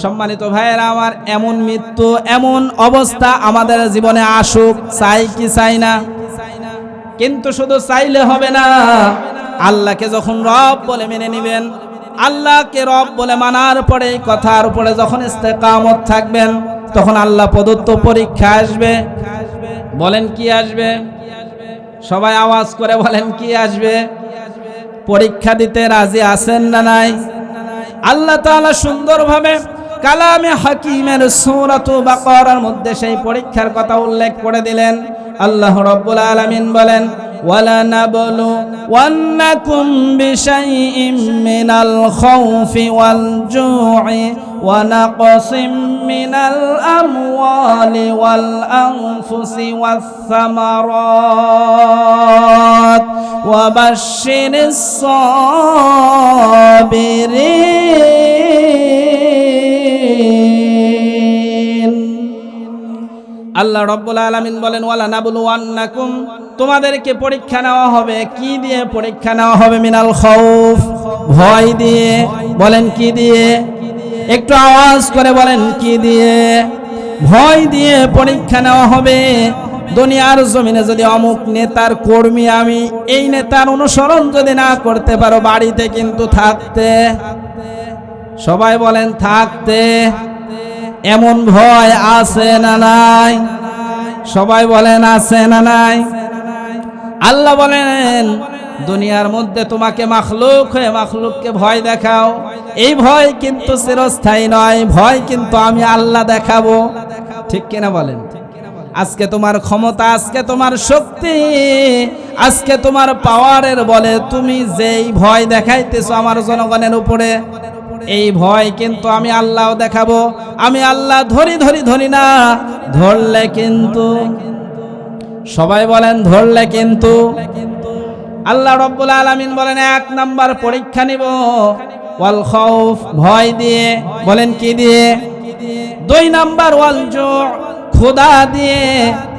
সম্মানিত ভাইয়েরা আমার, এমন মৃত্যু, এমন অবস্থা আমাদের জীবনে আসুক, চাই কি চাই না? কিন্তু শুধু চাইলে হবে না, আল্লাহকে যখন রব বলে মেনে নেবেন, আল্লাহকে রব বলে মানার পরে কথার উপরে যখন ইস্তেকামত থাকবেন, তখন আল্লাহ প্রদত্ত পরীক্ষা আসবে। বলেন কি আসবে? সবাই আওয়াজ করে বলেন কি আসবে? পরীক্ষা দিতে রাজি আছেন না নাই? আল্লাহ তাআলা সুন্দরভাবে কালামে হাকিমের সূরাতুল বাকারার মধ্যে সেই পরীক্ষার কথা উল্লেখ করে দিলেন। আল্লাহ রাব্বুল আলামিন বলেন, وَلَنَبْلُوَنَّكُمْ بِشَيْءٍ مِّنَ الْخَوْفِ وَالْجُوعِ وَنَقْصٍ مِّنَ الْأَمْوَالِ وَالْأَنفُسِ وَالثَّمَرَاتِ وَبَشِّرِ الصَّابِرِينَ। আল্লাহ রাব্বুল আলামিন বলেন, ওয়ালানাবলুওয়ান্নাকুম, তোমাদেরকে পরীক্ষা নেওয়া হবে। কি দিয়ে পরীক্ষা নেওয়া হবে? মিনাল খাউফ, ভয় দিয়ে। বলেন কি দিয়ে? একটু আওয়াজ করে বলেন কি দিয়ে? ভয় দিয়ে পরীক্ষা নেওয়া হবে। দুনিয়ার জমিনে যদি অমুক নেতার কর্মী, আমি এই নেতার অনুসরণ যদি না করতে পারো, বাড়িতে কিন্তু থাকতে। সবাই বলেন থাকতে। এমন ভয় আছে না নাই? সবাই বলেন আছে না নাই? আল্লাহ বলেন দুনিয়ার মধ্যে তোমাকে মাখলুক হয়ে মাখলুককে ভয় দেখাও, এই ভয় কিন্তু চিরস্থায়ী নয়, ভয় কিন্তু আমি আল্লাহ দেখাবো। ঠিক কিনা বলেন? আজকে তোমার ক্ষমতা, আজকে তোমার শক্তি, আজকে তোমার পাওয়ারের বলে তুমি যেই ভয় দেখাইতেছো আমার জনগণের উপরে, এই ভয় কিন্তু আমি আল্লাহ দেখাবো। আমি আল্লাহ ধরি না, ধরলে কিন্তু, সবাই বলেন ধরলে কিন্তু। আল্লাহ রাব্বুল আলামিন বলেন এক নাম্বার পরীক্ষা নিব ওয়াল খাউফ, ভয় দিয়ে। বলেন কি দিয়ে? 2 নাম্বার ওয়াল জু, ক্ষুধা দিয়ে।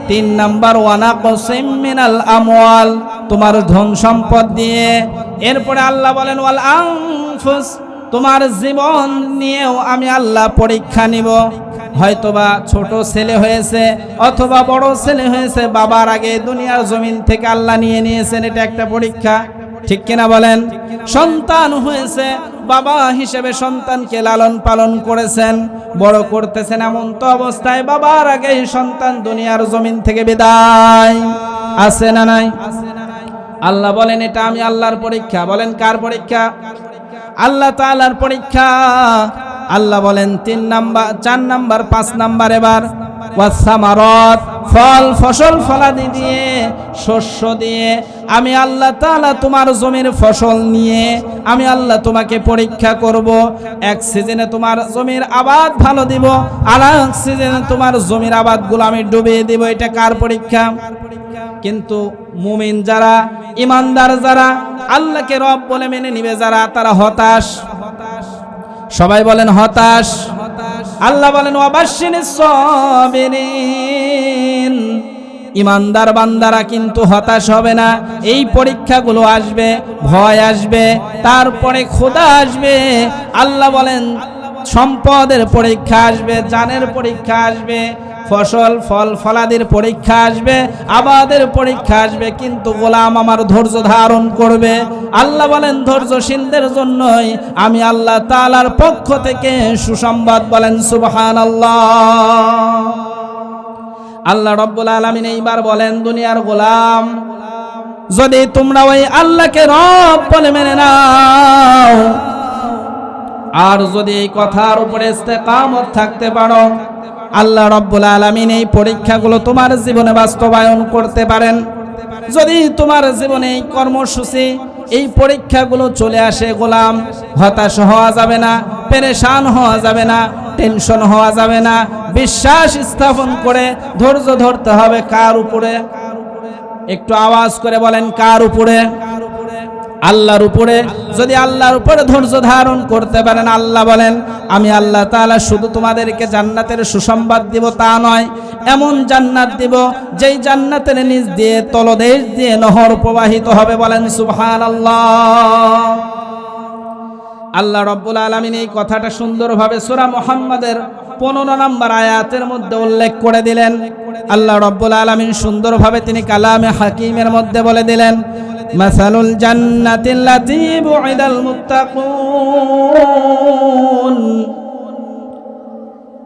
3 নাম্বার ওয়ানাকসিম মিনাল আমওয়াল, তোমার ধন সম্পদ দিয়ে। এরপরে আল্লাহ বলেন ওয়াল আনফুস, তোমার জীবন নিয়েও আমি আল্লাহ পরীক্ষা নিব। হয়তোবা ছোট ছেলে হয়েছে অথবা বড় ছেলে হয়েছে, বাবার আগে দুনিয়ার জমিন থেকে আল্লাহ নিয়ে নিয়েছেন, এটা একটা পরীক্ষা। ঠিক কিনা বলেন? সন্তান হয়েছে, বাবা হিসেবে সন্তানকে লালন পালন করেছেন, বড় করতেছেন, এমন তো অবস্থায় বাবার আগেই সন্তান দুনিয়ার জমিন থেকে বিদায়। আছে না নাই? আল্লাহ বলেন এটা আমি আল্লাহর পরীক্ষা। বলেন কার পরীক্ষা? আল্লাহ তাআলার পরীক্ষা। আল্লাহ বলেন 3 নাম্বার, 4 নাম্বার, 5 নাম্বার এবার ওয়াসামারাত, ফল ফসল ফলাদি দিয়ে, শস্য দিয়ে আমি আল্লাহ তাআলা তোমার জমির ফসল নিয়ে আমি আল্লাহ তোমাকে পরীক্ষা করব। এক সিজনে তোমার জমির আবাদ ভালো দিব, আর এক সিজনে তোমার জমির আবাদগুলো আমি ডুবিয়ে দিব। এটা কার পরীক্ষা? কিন্তু মুমিন যারা, ইমানদার যারা, আল্লাহকে রব বলে মেনে নিবে যারা, তারা হতাশ। সবাই বলেন হতাশ। আল্লাহ বলেন ওয়াবাশশিরিস সাবিরিন, ইমানদার বান্দারা কিন্তু হতাশ হবে না। এই পরীক্ষাগুলো আসবে, ভয় আসবে, তারপরে ক্ষুধা আসবে। আল্লাহ বলেন সম্পদের পরীক্ষা আসবে, জানের পরীক্ষা আসবে, ফসল ফল ফলাদির পরীক্ষা আসবে, আবাদের পরীক্ষা আসবে, কিন্তু গোলাম আমার ধৈর্য ধারণ করবে। আল্লাহ বলেন ধৈর্যশীলদের জন্যই আমি আল্লাহ তাআলার পক্ষ থেকে সুসংবাদ। বলেন সুবহানাল্লাহ। আল্লাহ রাব্বুল আলামিন এইবার বলেন দুনিয়ার গোলাম, যদি তোমরা ওই আল্লাহকে রব বলে মেনে নাও, আর যদি এই কথার উপরে ইস্তেকামত থাকতে পারো, আল্লাহ রাব্বুল আলামিন এই পরীক্ষাগুলো তোমার জীবনে বাস্তবায়ন করতে পারেন। যদি তোমার জীবনে এই কর্মসূচি, এই পরীক্ষাগুলো চলে আসে, গোলাম হতাশ হওয়া যাবে না, পেরেশান হওয়া যাবে না, টেনশন হওয়া যাবে না। বিশ্বাস স্থাপন করে ধৈর্য ধরতে হবে। কার উপরে? একটু আওয়াজ করে বলেন কার উপরে? আল্লাহর উপরে। যদি আল্লাহর উপরে ধৈর্য ধারণ করতে পারেন, আল্লাহ বলেন আমি আল্লাহ তাআলা শুধু তোমাদেরকে জান্নাতের সুসংবাদ দিব তা নয়, এমন জান্নাত দিব যেই জান্নাতের নিচ দিয়ে তলদেশ দিয়ে নহর প্রবাহিত হবে। বলেন সুবহানাল্লাহ। আল্লাহ রাব্বুল আলামিন এই কথাটা সুন্দরভাবে সূরা মুহাম্মাদের 15 নম্বর আয়াতের মধ্যে উল্লেখ করে দিলেন। আল্লাহ রাব্বুল আলামিন সুন্দরভাবে তিনি কালামে হাকিমের মধ্যে বলে দিলেন, মাসালুল জান্নাতিল্লাতী বুইদাল মুত্তাকুন,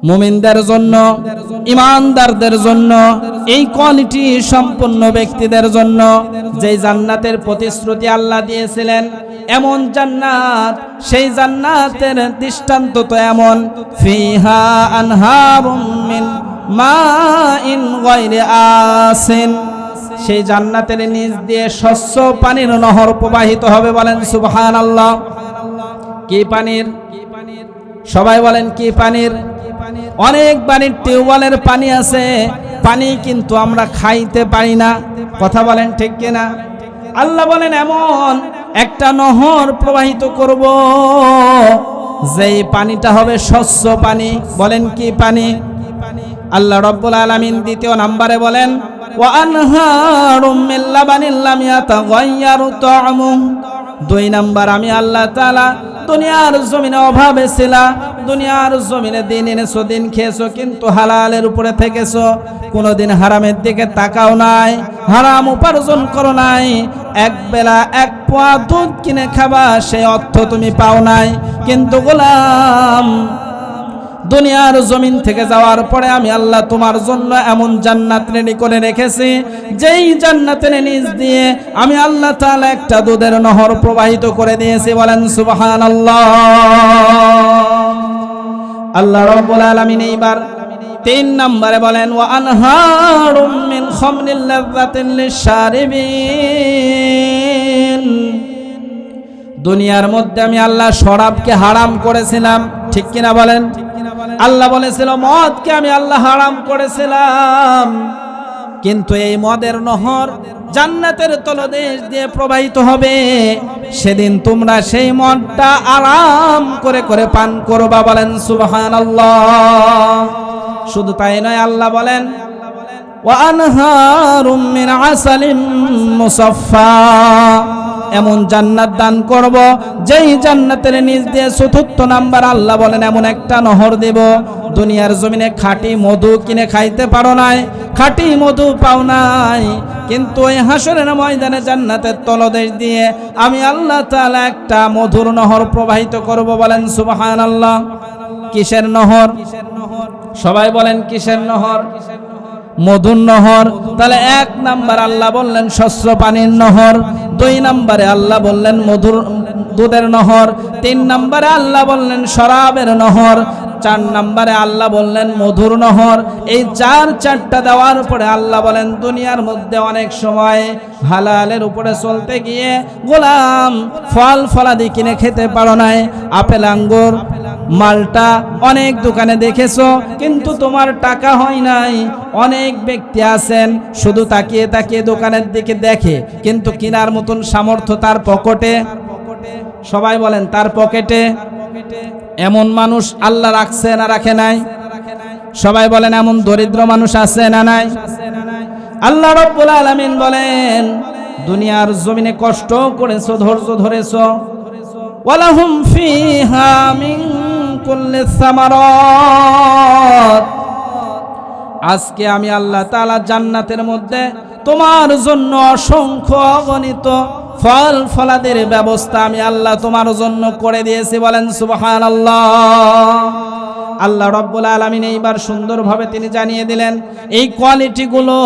মুমিনদের জন্য, ইমানদারদের জন্য, এই কোয়ালিটি সম্পন্ন ব্যক্তিদের জন্য যেই জান্নাতের প্রতিশ্রুতি আল্লাহ দিয়েছিলেন, এমন জান্নাত, সেই জান্নাতের দৃষ্টান্ত তো এমন, ফিহা আনহারুম মিন মাইন গায়রি আসিন, সেই জান্নাতের নিচ দিয়ে স্বচ্ছ পানির নহর প্রবাহিত হবে। বলেন সুবহানাল্লাহ। কি পানির? সবাই বলেন কি পানির? অনেক বাড়ির টিউবওয়েলের পানি আছে, পানি কিন্তু আমরা খাইতে পারি না। কথা বলেন ঠিক কিনা? আল্লাহ বলেন এমন একটা নহর প্রবাহিত করব, যেই পানিটা হবে স্বচ্ছ পানি। বলেন কি পানি? আল্লাহ রাব্বুল আলামিন দ্বিতীয় নম্বরে বলেন ওয়া আনহারুম মিন লাবানিন লাম ইয়াতাগায়্যারু তা'আমুহু। 2 নাম্বার আমি আল্লাহ তাআলা দুনিয়ার জমিনে অভাবে ছিলা, দুনিয়ার জমিনে দিন এনেছো, দিন খেয়েছো, কিন্তু হালালের উপরে থেকেছো, কোনোদিন হারামের দিকে তাকাও নাই, হারাম উপার্জন করো নাই, এক বেলা 1 পোয়া দুধ কিনে খাবা সেই অর্থ তুমি পাও নাই। কিন্তু গোলাম, দুনিয়ার জমিন থেকে যাওয়ার পরে আমি আল্লাহ তোমার জন্য এমন জান্নাত রেডি করে রেখেছি, যেই জান্নাতের নিচ দিয়ে আমি আল্লাহ তাআলা একটা দুধের নহর প্রবাহিত করে দিয়েছি। বলেন সুবহানাল্লাহ। আল্লাহ রাব্বুল আলামিন এইবার 3 নম্বরে বলেন ওয়া আনহারুম মিন খামরিল লাযযাতিন লিশারিবিন। দুনিয়ার মধ্যে আমি আল্লাহ শরাবকে হারাম করেছিলাম, ঠিক কিনা বলেন? আল্লাহ বলেছিল মদকে আমি আল্লাহ হারাম করেছিলাম, কিন্তু এই মদের নহর জান্নাতের তলদেশ দিয়ে প্রবাহিত হবে। সেদিন তোমরা সেই মদটা আরাম করে করে পান করবা। বলেন সুবহানাল্লাহ। শুধু তাই নয়, আল্লাহ বলেন ওয়া আনহারুম মিন আসালিম মুসাফফা, এমন জান্নাত দান করব যেই জান্নাতের নিচ দিয়ে চতুর্থ নাম্বার আল্লাহ বলেন এমন একটা নহর দেব। দুনিয়ার জমিনে খাঁটি মধু কিনে খাইতে পারো নাই, খাঁটি মধু পাও নাই, কিন্তু ওই হাসরের ময়দানে জান্নাতের তলদেশ দিয়ে আমি আল্লাহ তাআলা একটা মধুর নহর প্রবাহিত করব। বলেন সুবহানাল্লাহ। কিসের নহর? সবাই বলেন কিসের নহর? মধুর নহর। তাহলে এক নাম্বার আল্লাহ বললেন স্বচ্ছ পানির নহর, দুই নম্বরে আল্লাহ বললেন মধুর দুধের নহর, তিন নম্বরে আল্লাহ বললেন শরাবের নহর, চার নম্বরে আল্লাহ বললেন মধুর নহর। এই চারটা দেওয়ার পরে আল্লাহ বলেন দুনিয়ার মধ্যে অনেক সময় হালালের উপরে চলতে গিয়ে গোলাম ফল ফলাদি কিনে খেতে পারো নাই, আপেল আঙ্গুর মালটা অনেক দোকানে দেখেছো কিন্তু তোমার টাকা হয় নাই। অনেক ব্যক্তি আছেন শুধু তাকিয়ে তাকিয়ে দোকানের দিকে দেখে কিন্তু কেনার মতন সামর্থ্য তার পকেটে। সবাই বলেন তার পকেটে। এমন মানুষ আল্লাহ রাখছে না রাখে নাই? সবাই বলেন এমন দরিদ্র মানুষ আছে না নাই? আল্লাহ রাব্বুল আলামিন বলেন দুনিয়ার জমিনে কষ্ট করেছো, ধৈর্য ধরেছো, ওয়ালাহুম ফিহা মিন কুল্লি সামারাত, আজকে আমি আল্লাহ তাআলা জান্নাতের মধ্যে তোমার জন্য অসংখ্য অগণিত ফল ফলাদের ব্যবস্থা আমি আল্লাহ তোমার জন্য করে দিয়েছি। বলেন সুবহানাল্লাহ। আল্লাহ রাব্বুল আলামিন এইবার সুন্দরভাবে তিনি জানিয়ে দিলেন এই কোয়ালিটিগুলো,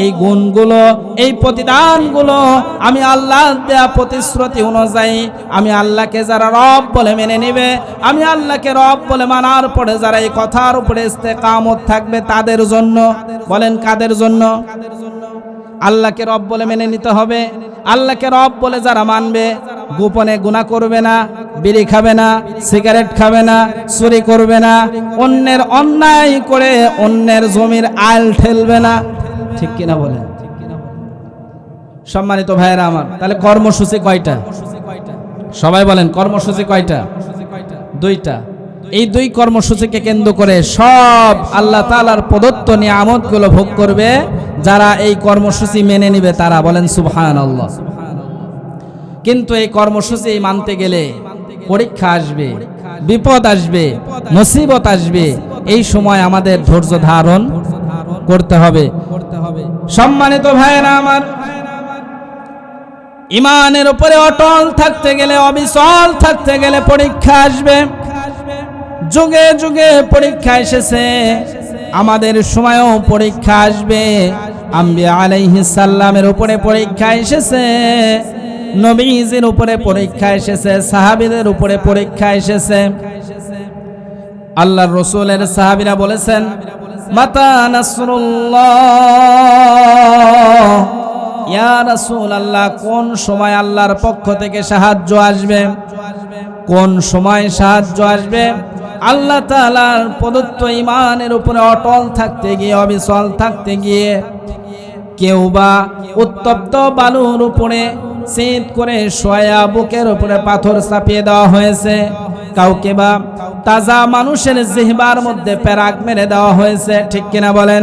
এই গুণগুলো, এই প্রতিদানগুলো আমি আল্লাহ দেয়া প্রতিশ্রুতি অনুযায়ী আমি আল্লাহকে যারা রব বলে মেনে নেবে, আমি আল্লাহকে রব বলে মানার পরে যারা এই কথার উপরে ইস্তেকামত থাকবে তাদের জন্য। বলেন কাদের জন্য? আল্লাহকে রব বলে মেনে নিতে হবে। আল্লাহকে রব বলে যারা মানবে, গোপনে গুনাহ করবে না, বিড়ি খাবে না, সিগারেট খাবে না, চুরি করবে না, অন্যের অন্যায় করে অন্যের জমির আইল ঠেলবে না। ঠিক কিনা বলেন? সম্মানিত ভাইয়েরা আমার, তাহলে কর্মসূচি কয়টা? সবাই বলেন কর্মসূচি কয়টা? দুইটা। এই দুই কর্মসূচিকে কেন্দ্র করে সব আল্লাহ তাআলার প্রদত্ত নিয়ামতগুলো ভোগ করবে যারা এই কর্মসূচি মেনে নেবে তারা। বলেন সুবহানাল্লাহ। কিন্তু এই কর্মসূচি মানতে গেলে পরীক্ষা আসবে, বিপদ আসবে, মুসিবত আসবে। এই সময় আমাদের ধৈর্য ধারণ করতে হবে। সম্মানিত ভাইয়েরা আমার, ঈমানের উপরে অটল থাকতে গেলে, অবিচল থাকতে গেলে পরীক্ষা আসবে। যুগে যুগে পরীক্ষা এসেছে, আমাদের সময়ও পরীক্ষা আসবে। আম্বিয়া আলাইহিস সালামের উপরে পরীক্ষা এসেছে, নবীজির উপরে পরীক্ষা এসেছে, সাহাবীদের উপরে পরীক্ষা এসেছে। আল্লাহর রাসূলের সাহাবীরা বলেছেন মাতা নাসরুল্লাহ, ইয়া রাসূলুল্লাহ কোন সময় আল্লাহর পক্ষ থেকে সাহায্য আসবে? কোন সময় সাহায্য আসবে? আল্লাহ তাআলার প্রদত্ত ঈমানের উপরে অটল থাকতে গিয়ে, অবিচল থাকতে গিয়ে কেউ বা উত্তপ্ত বালুর উপরে শীত করে শোয়া, বুকের উপরে পাথর চাপিয়ে দেওয়া হয়েছে। কাউকে বা তাজা মানুষের জিহ্বার মধ্যে পেরাক মেরে দেওয়া হয়েছে। ঠিক কিনা বলেন?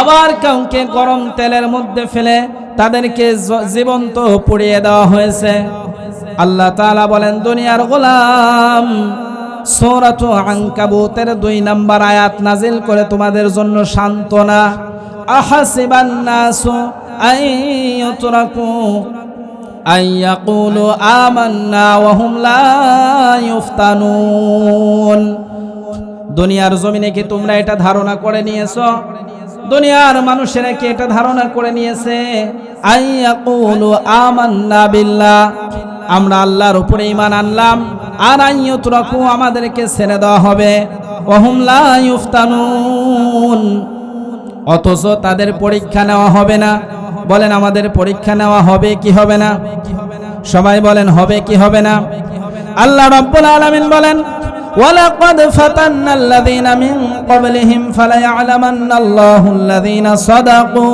আবার কাউকে গরম তেলের মধ্যে ফেলে তাদেরকে জীবন্ত পুড়িয়ে দেওয়া হয়েছে। আল্লাহ তাআলা বলেন দুনিয়ার গোলাম, সূরাতুল আনকাবুতের 2 নম্বর আয়াত নাজিল করে তোমাদের জন্য সান্ত্বনা। আহাসিবান নাসু আইয়ুতরাকু আইয়াকুলু আমান্না ওয়া হুম লা ইফতানুন। দুনিয়ার জমিনে কি তোমরা এটা ধারণা করে নিয়েছো? দুনিয়ার মানুষেরা কি এটা ধারণা করে নিয়েছে আইয়াকুলু আমান্না বিল্লাহ, আমরা আল্লাহর উপরে ঈমান আনলাম, আর আইয়ুতরাকু আমাদেরকে ছেড়ে দেওয়া হবে, ওয়া হুম লা ইফতানুন, অথচ তাদের পরীক্ষা নেওয়া হবে না। বলেন আমাদের পরীক্ষা নেওয়া হবে কি হবে না? সবাই বলেন হবে কি হবে না? আল্লাহ রাব্বুল আলামিন বলেন ওয়ালাকাদ ফাতান্নাল্লাযীনা মিন ক্বাবলিহিম ফালায়া'লামান্নাল্লাহুল্লাযীনা সাদাকু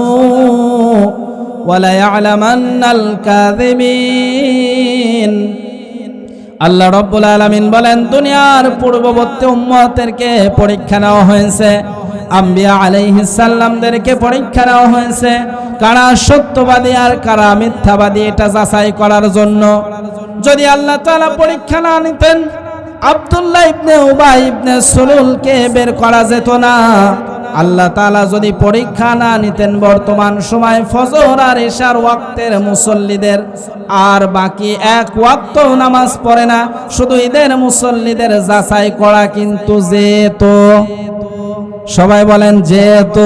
ওয়ালায়া'লামান্নাল কাযিবিন। আল্লাহ রাব্বুল আলামিন বলেন দুনিয়ার পূর্ববর্তী উম্মতদেরকে পরীক্ষা নেওয়া হয়েছে, আম্বিয়া আলাইহিস সালামদেরকে পরীক্ষা নেওয়া হয়েছে কারা সত্যবাদী আর কারা মিথ্যাবাদী এটা যাচাই করার জন্য। যদি আল্লাহ তাআলা পরীক্ষা না নিতেন আব্দুল্লাহ ইবনে উবাই ইবনে সুলুলকে বের করা যেত না। আল্লাহ তাআলা যদি পরীক্ষা না নিতেন বর্তমান সময় ফজর আর ইশার ওয়াক্তের মুসল্লিদের আর বাকি এক ওয়াক্ত নামাজ পড়ে না, শুধু ঈদের মুসল্লিদের যাচাই করা কিন্তু যেত। সবাই বলেন যেত।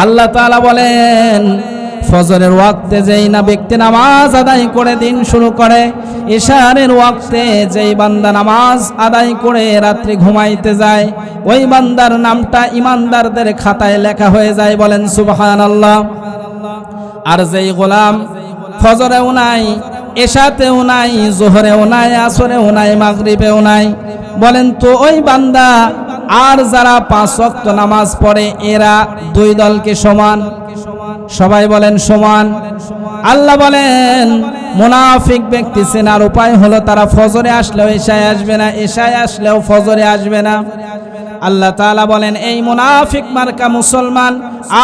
আল্লাহ তাআলা বলেন ফজরের ওয়াক্তে যেই না ব্যক্তি নামাজ আদায় করে দিন শুরু করে, ইশারের ওয়াক্তে যেই বান্দা নামাজ আদায় করে রাত্রি ঘুমাইতে যায় ওই বান্দার নামটা ইমানদারদের খাতায় লেখা হয়ে যায়। বলেন সুবহানাল্লাহ। আর যেই গোলাম ফজরেও নাই, এশাতেও নাই, জোহরেও নাই, আসরেও নাই, মাগরিবেও নাই, বলেন তো ওই বান্দা আর যারা 5 ওয়াক্ত নামাজ পড়ে এরা দুই দলকে সমান? সবাই বলেন সমান। আল্লাহ বলেন মুনাফিক ব্যক্তি চেনার উপায় হলো তারা ফজরে আসলেও এশায় আসবে না, এশায় আসলেও ফজরে আসবে না। আল্লাহ তাআলা বলেন এই মুনাফিক মার্কা মুসলমান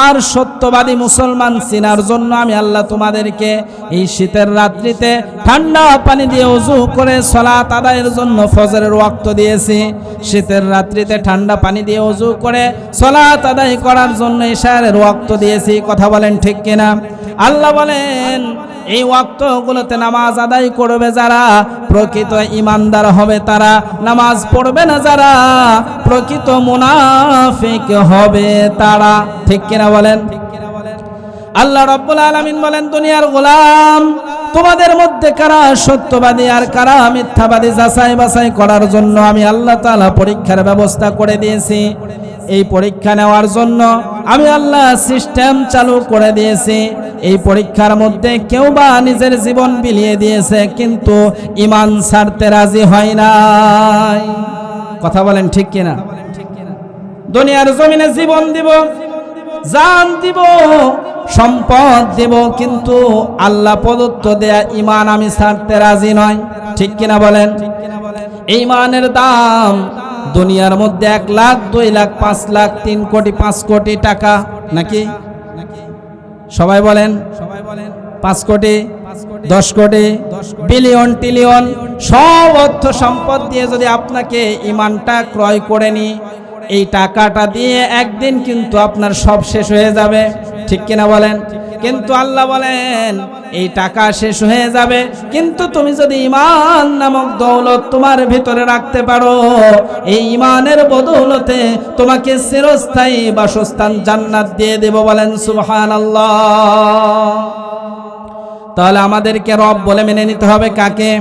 আর সত্যবাদী মুসলমান চেনার জন্য আমি আল্লাহ তোমাদেরকে এই শীতের রাত্রিতে ঠান্ডা পানি দিয়ে ওযু করে সালাত আদায়ের জন্য ফজরের ওয়াক্ত দিয়েছি। শীতের রাত্রিতে ঠান্ডা পানি দিয়ে ওযু করে সালাত আদায় করার জন্য ইশারের ওয়াক্ত দিয়েছি। কথা বলেন ঠিক কিনা? আল্লাহ বলেন এই ওয়াক্তগুলোতে নামাজ আদায় করবে যারা প্রকৃত ঈমানদার হবে তারা, নামাজ পড়বে না যারা প্রকৃত মুনাফিক হবে তারা। ঠিক কিনা বলেন? আল্লাহ রাব্বুল আলামিন বলেন দুনিয়ার গোলাম তোমাদের মধ্যে কারা সত্যবাদী আর কারা মিথ্যাবাদী যাচাই বাছাই করার জন্য আমি আল্লাহ তাআলা পরীক্ষার ব্যবস্থা করে দিয়েছি। এই পরীক্ষা নেওয়ার জন্য আমি আল্লাহ সিস্টেম চালু করে দিয়েছি। এই পরীক্ষার মধ্যে কেউ বা নিজের জীবন বিলিয়ে দিয়েছে কিন্তু ঈমান ছাড়তে রাজি হয় নাই। কথা বলেন ঠিক কিনা? দুনিয়ার জমিনে জীবন দিব, জান দিব, সম্পদ দিব, কিন্তু আল্লাহ প্রদত্ত দেয়া ঈমান আমি ছাড়তে রাজি নয়। ঠিক কিনা বলেন? ঈমানের দাম দুনিয়ার মধ্যে 1 লাখ, 2 লাখ, 5 লাখ, 3 কোটি, 5 কোটি টাকা নাকি? সবাই বলেন 5 কোটি, 10 কোটি, বিলিয়ন, ট্রিলিয়ন সব অর্থ সম্পদ দিয়ে যদি আপনাকে ঈমানটা ক্রয় করে নি, এই টাকাটা দিয়ে একদিন কিন্তু আপনার সব শেষ হয়ে যাবে। ঠিক কিনা বলেন? কিন্তু আল্লাহ বলেন এই টাকা শেষ হয়ে যাবে কিন্তু তুমি যদি ঈমান নামক দৌলত তোমার ভিতরে রাখতে পারো, এই ঈমানের বদৌলতে তোমাকে চিরস্থায়ী বাসস্থান জান্নাত দিয়ে দেব। বলেন সুবহানাল্লাহ। তাহলে আমাদেরকে রব বলে মেনে নিতে হবে কাকে?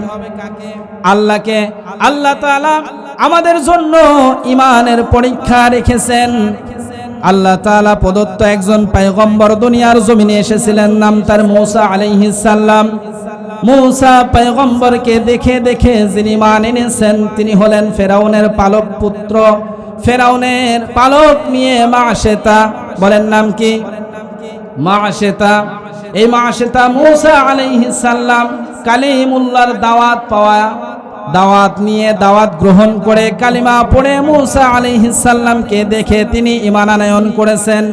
আল্লাহকে। আল্লাহ তাআলা আমাদের জন্য ঈমানের পরীক্ষা রেখেছেন। আল্লাহ তাআলা প্রদত্ত একজন পয়গম্বর দুনিয়ার জমিনে এসেছিলেন, নাম তার মূসা আলাইহিস সালাম। মূসা পয়গম্বরকে দেখে দেখে যিনি ঈমান এনেছেন তিনি হলেন ফেরাউনের পালক পুত্র, ফেরাউনের পালক মেয়ে মাআশেতা। বলেন নাম কি? মাআশেতা। এই মাআশেতা মূসা আলাইহিস সালাম কালিমুল্লাহর দাওয়াত পাওয়া, দাওয়াত নিয়ে দাওয়াত গ্রহণ করে কালিমা পড়ে মূসা আলাইহিস সালামকে দেখে তিনি ঈমান আনয়ন করেছেন।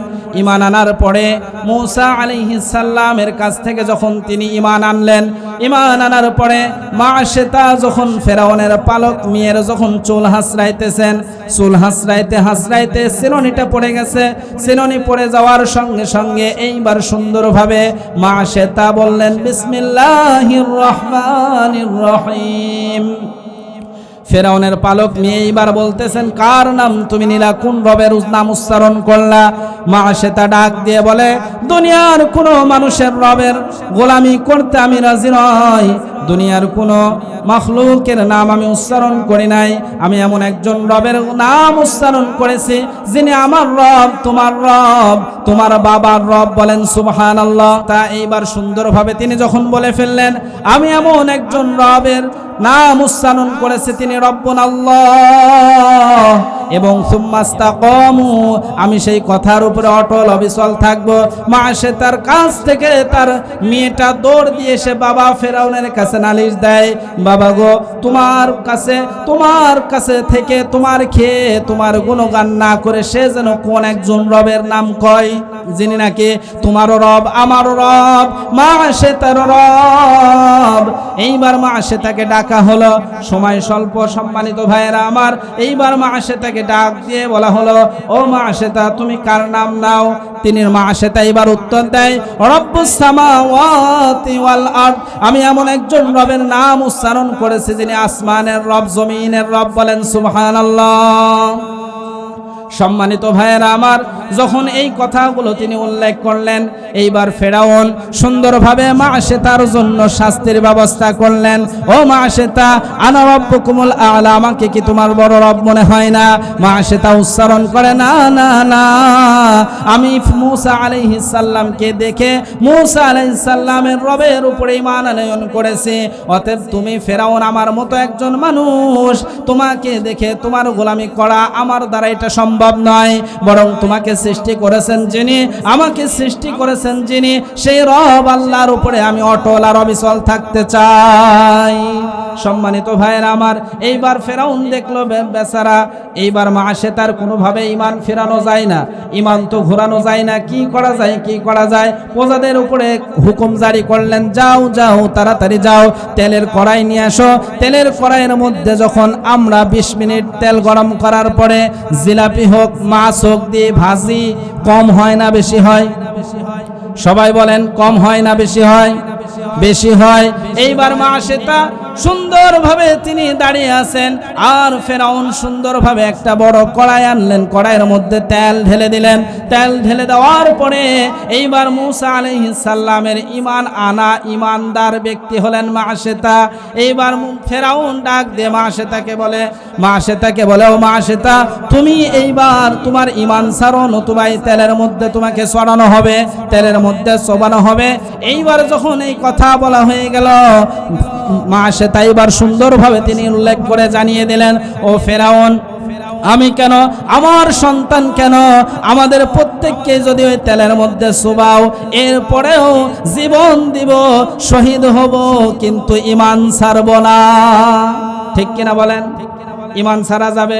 ঈমান আনার পরে মূসা আলাইহিস সালামের কাছ থেকে যখন তিনি ঈমান আনলেন, ঈমান আনার পরে মাআশেতা যখন ফেরাউনের পালক মেয়ের যখন চুল হাসরাইতেছেন, চুল হাসরাইতে হাসরাইতে সিননিটা পড়ে গেছে। সিননি পড়ে যাওয়ার সঙ্গে সঙ্গে এইবার সুন্দরভাবে মাআশেতা বললেন বিসমিল্লাহির রহমানির রহিম। ফেরাউনের পালক নিয়ে এইবার বলতেছেন কার নাম তুমি নিলা, কোন রবের নাম উচ্চারণ করলা? মাআশেতা ডাক দিয়ে বলে দুনিয়ার কোনো মানুষের রবের গোলামি করতে আমি রাজি নই, দুনিয়ার কোনো মাখলুকের নাম আমি উচ্চারণ করি নাই, আমি এমন একজন রবের নাম উচ্চারণ করেছি যিনি আমার রব, তোমার রব, তোমার বাবার রব। বলেন সুবহানাল্লাহ। তা এইবার সুন্দরভাবে তিনি যখন বলে ফেললেন আমি এমন একজন রবের নাম উচ্চারণ করেছে তিনি রব্বুন আল্লাহ, এবং সুম্মাস্তাকামু, আমি সেই কথার উপরে অটল অবিচল থাকব। মা সে তার কাছ থেকে তার মেয়েটা দৌড় দিয়ে এসে বাবা ফেরাউনের কাছে নালিশ দেয়, বাবা গো, তোমার কাছে থেকে তোমার খেয়ে তোমার গুণগান না করে সে যেন কোন একজন রবের নাম কয়, যিনি নাকি তোমারও রব আমারও রব, মা সে তার রব। এইবার মা সে তাকে ডাকা হলো, সময় স্বল্প সম্মানিত ভাইয়েরা আমার। এইবার মা সে তাকে ডাক দিয়ে বলা হলো, ও মা সে তা তুমি কার নাম নাও? তিনি মা সে তা এবার উত্তর দেয়, রব্বুস সামাওয়াতি ওয়াল আরদ, আমি এমন একজন রবের নাম উচ্চারণ করেছি যিনি আসমানের রব জমিনের রব। বলেন সুবহানাল্লাহ। সম্মানিত ভাইয়েরা আমার, যখন এই কথাগুলো তিনি উল্লেখ করলেন, এইবার ফেরাউন সুন্দরভাবে মাআশেতার জন্য শাস্তির ব্যবস্থা করলেন। ও মাআশেতা, আনা রব্বুকুমুল আ'লা, আমাকে কি তোমার বড় রব মনে হয় না? মাআশেতা উচ্চারণ করে, না না না, আমি মূসা আলাইহিস সালামকে দেখে মূসা আলাইহিস সালামের রবের উপরে ঈমান আনয়ন করেছি, অতএব তুমি ফেরাউন আমার মতো একজন মানুষ, তোমাকে দেখে তোমার গোলামি করা আমার দ্বারা এটা সম্ভব নয়, বরং তোমাকে সৃষ্টি করেছেন যিনি, আমাকে সৃষ্টি করেছেন যিনি, সেই রব আল্লাহর উপরে আমি অটল আর অবিচল থাকতে চাই। সম্মানিত ভাইয়েরা আমার, এইবার ফেরাউন দেখলো বেচারা, এইবার মাআশেতার কোনোভাবে ঈমান ফেরানো যায় না, ঈমান তো ঘোরানো যায় না, কি করা যায় কি করা যায়? প্রজাদের উপরে হুকুম জারি করলেন, যাও যাও তাড়াতাড়ি যাও, তেলের কড়াই নিয়ে আসো। তেলের কড়াইয়ের মধ্যে যখন আমরা 20 মিনিট তেল গরম করার পরে জিলাপি হোক মাছ হোক দিয়ে ভাজি, কম হয় না বেশি হয়? সবাই বলেন, কম হয় না বেশি হয়? বেশি হয়। এইবার মাআশেতা সুন্দরভাবে তিনি দাঁড়িয়ে আছেন, আর ফেরাউন সুন্দরভাবে একটা বড় কড়াই আনলেন, কড়াইয়ের মধ্যে তেল ঢেলে দিলেন। তেল ঢেলে দেওয়ার পরে এইবার মূসা আলাইহিস সালামের ঈমান আনা ঈমানদার ব্যক্তি হলেন মাআশেতা। এইবার ফেরাউন ডাক দিয়ে মাআশেতাকে বলে, ও মাআশেতা, তুমি এইবার তোমার ঈমান ছাড়ো, নতুবা এই তেলের মধ্যে তোমাকে ছড়ানো হবে, তেলের মধ্যে চোবানো হবে। এইবার যখন এই কথা বলা হয়ে গেল, মাআশেতা এবার সুন্দরভাবে তিনি উল্লেখ করে জানিয়ে দিলেন, ও ফেরাউন, আমি কেন, আমার সন্তান কেন, আমাদের প্রত্যেককে যদি ওই তেলের মধ্যে চুবাও, এরপরেও জীবন দিব, শহীদ হব, কিন্তু ঈমান ছাড়ব না। ঠিক কিনা বলেন? ঈমান ছাড়া যাবে?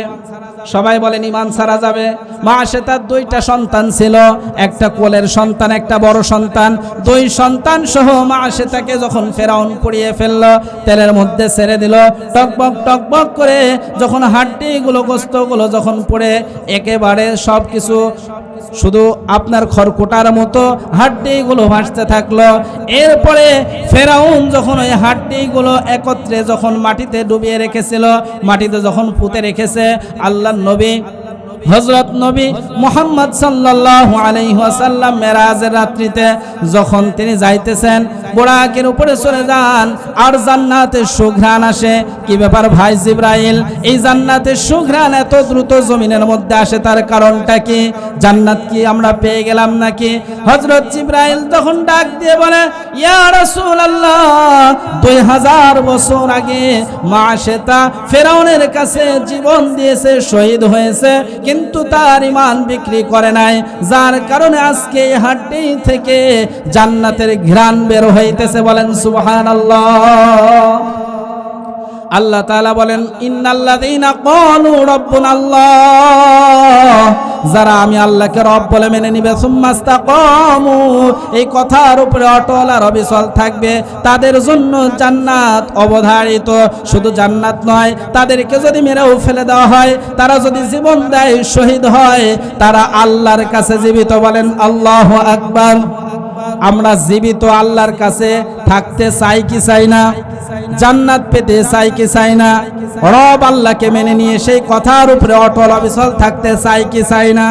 সবাই বলেন, ঈমান ছাড়া যাবে? মাআশেতার 2টা সন্তান ছিল, একটা কোলের সন্তান, একটা বড় সন্তান। 2 সন্তান সহ মাআশেতাকে যখন ফেরাউন পুড়িয়ে ফেলল, তেলের মধ্যে ছেড়ে দিল, টকবক টকবক করে যখন হাড্ডিগুলো গোস্তগুলো যখন পুড়ে একেবারে সব কিছু শুধু আপনার খড়কুটার মতো হাড্ডিগুলো ভাসতে থাকলো। এরপরে ফেরাউন যখন ওই হাড্ডিগুলো একত্রে যখন মাটিতে ডুবিয়ে রেখেছিল, মাটিতে যখন পুঁতে রেখেছে, আল্লাহর নবী হযরত নবী মুহাম্মদ সাল্লাল্লাহু আলাইহি ওয়াসাল্লাম মেরাজের রাত্রিতে যখন তিনি যাইতেছেন, বুরাকের উপরে চলে যান, আর জান্নাতের সুঘ্রাণ আসে। কি ব্যাপার ভাই জিবরাইল, এই জান্নাতের সুঘ্রাণ এত দ্রুত জমিনের মধ্যে আসে, তার কারণটা কি? জান্নাত কি আমরা পেয়ে গেলাম নাকি? হযরত জিবরাইল তখন ডাক দিয়ে বলে, ইয়া রাসূলুল্লাহ, 2000 বছর আগে মাআশেতা ফেরাউনের কাছে জীবন দিয়েছে, শহীদ হয়েছে, কিন্তু তার ঈমান বিক্রি করে নাই, যার কারণে আজকে এই হাড্ডি থেকে জান্নাতের ঘ্রাণ বের হইতেছে। বলেন সুবহানাল্লাহ। আল্লাহ তাআলা বলেন, ইন্নাল্লাযীনা ক্বালু রাব্বুনাল্লাহ, যারা আমি আল্লাহকে রব বলে মেনে নিবে, সুম্মাস্তাকামু, এই কথার উপরে অটল আর অবিচল থাকবে, তাদের জন্য জান্নাত অবধারিত। শুধু জান্নাত নয়, তাদেরকে যদি মেরেও ফেলে দেওয়া হয়, তারা যদি জীবন দেয়, শহীদ হয়, তারা আল্লাহর কাছে জীবিত। বলেন আল্লাহু আকবার। আমরা জীবিত আল্লাহর কাছে থাকতে চাই কি চাই না? জান্নাত পেতে চাই কি চাই না? রব আল্লাহকে মেনে নিয়ে সেই কথার উপরে অটল অবিচল থাকতে চাই কি চাই না?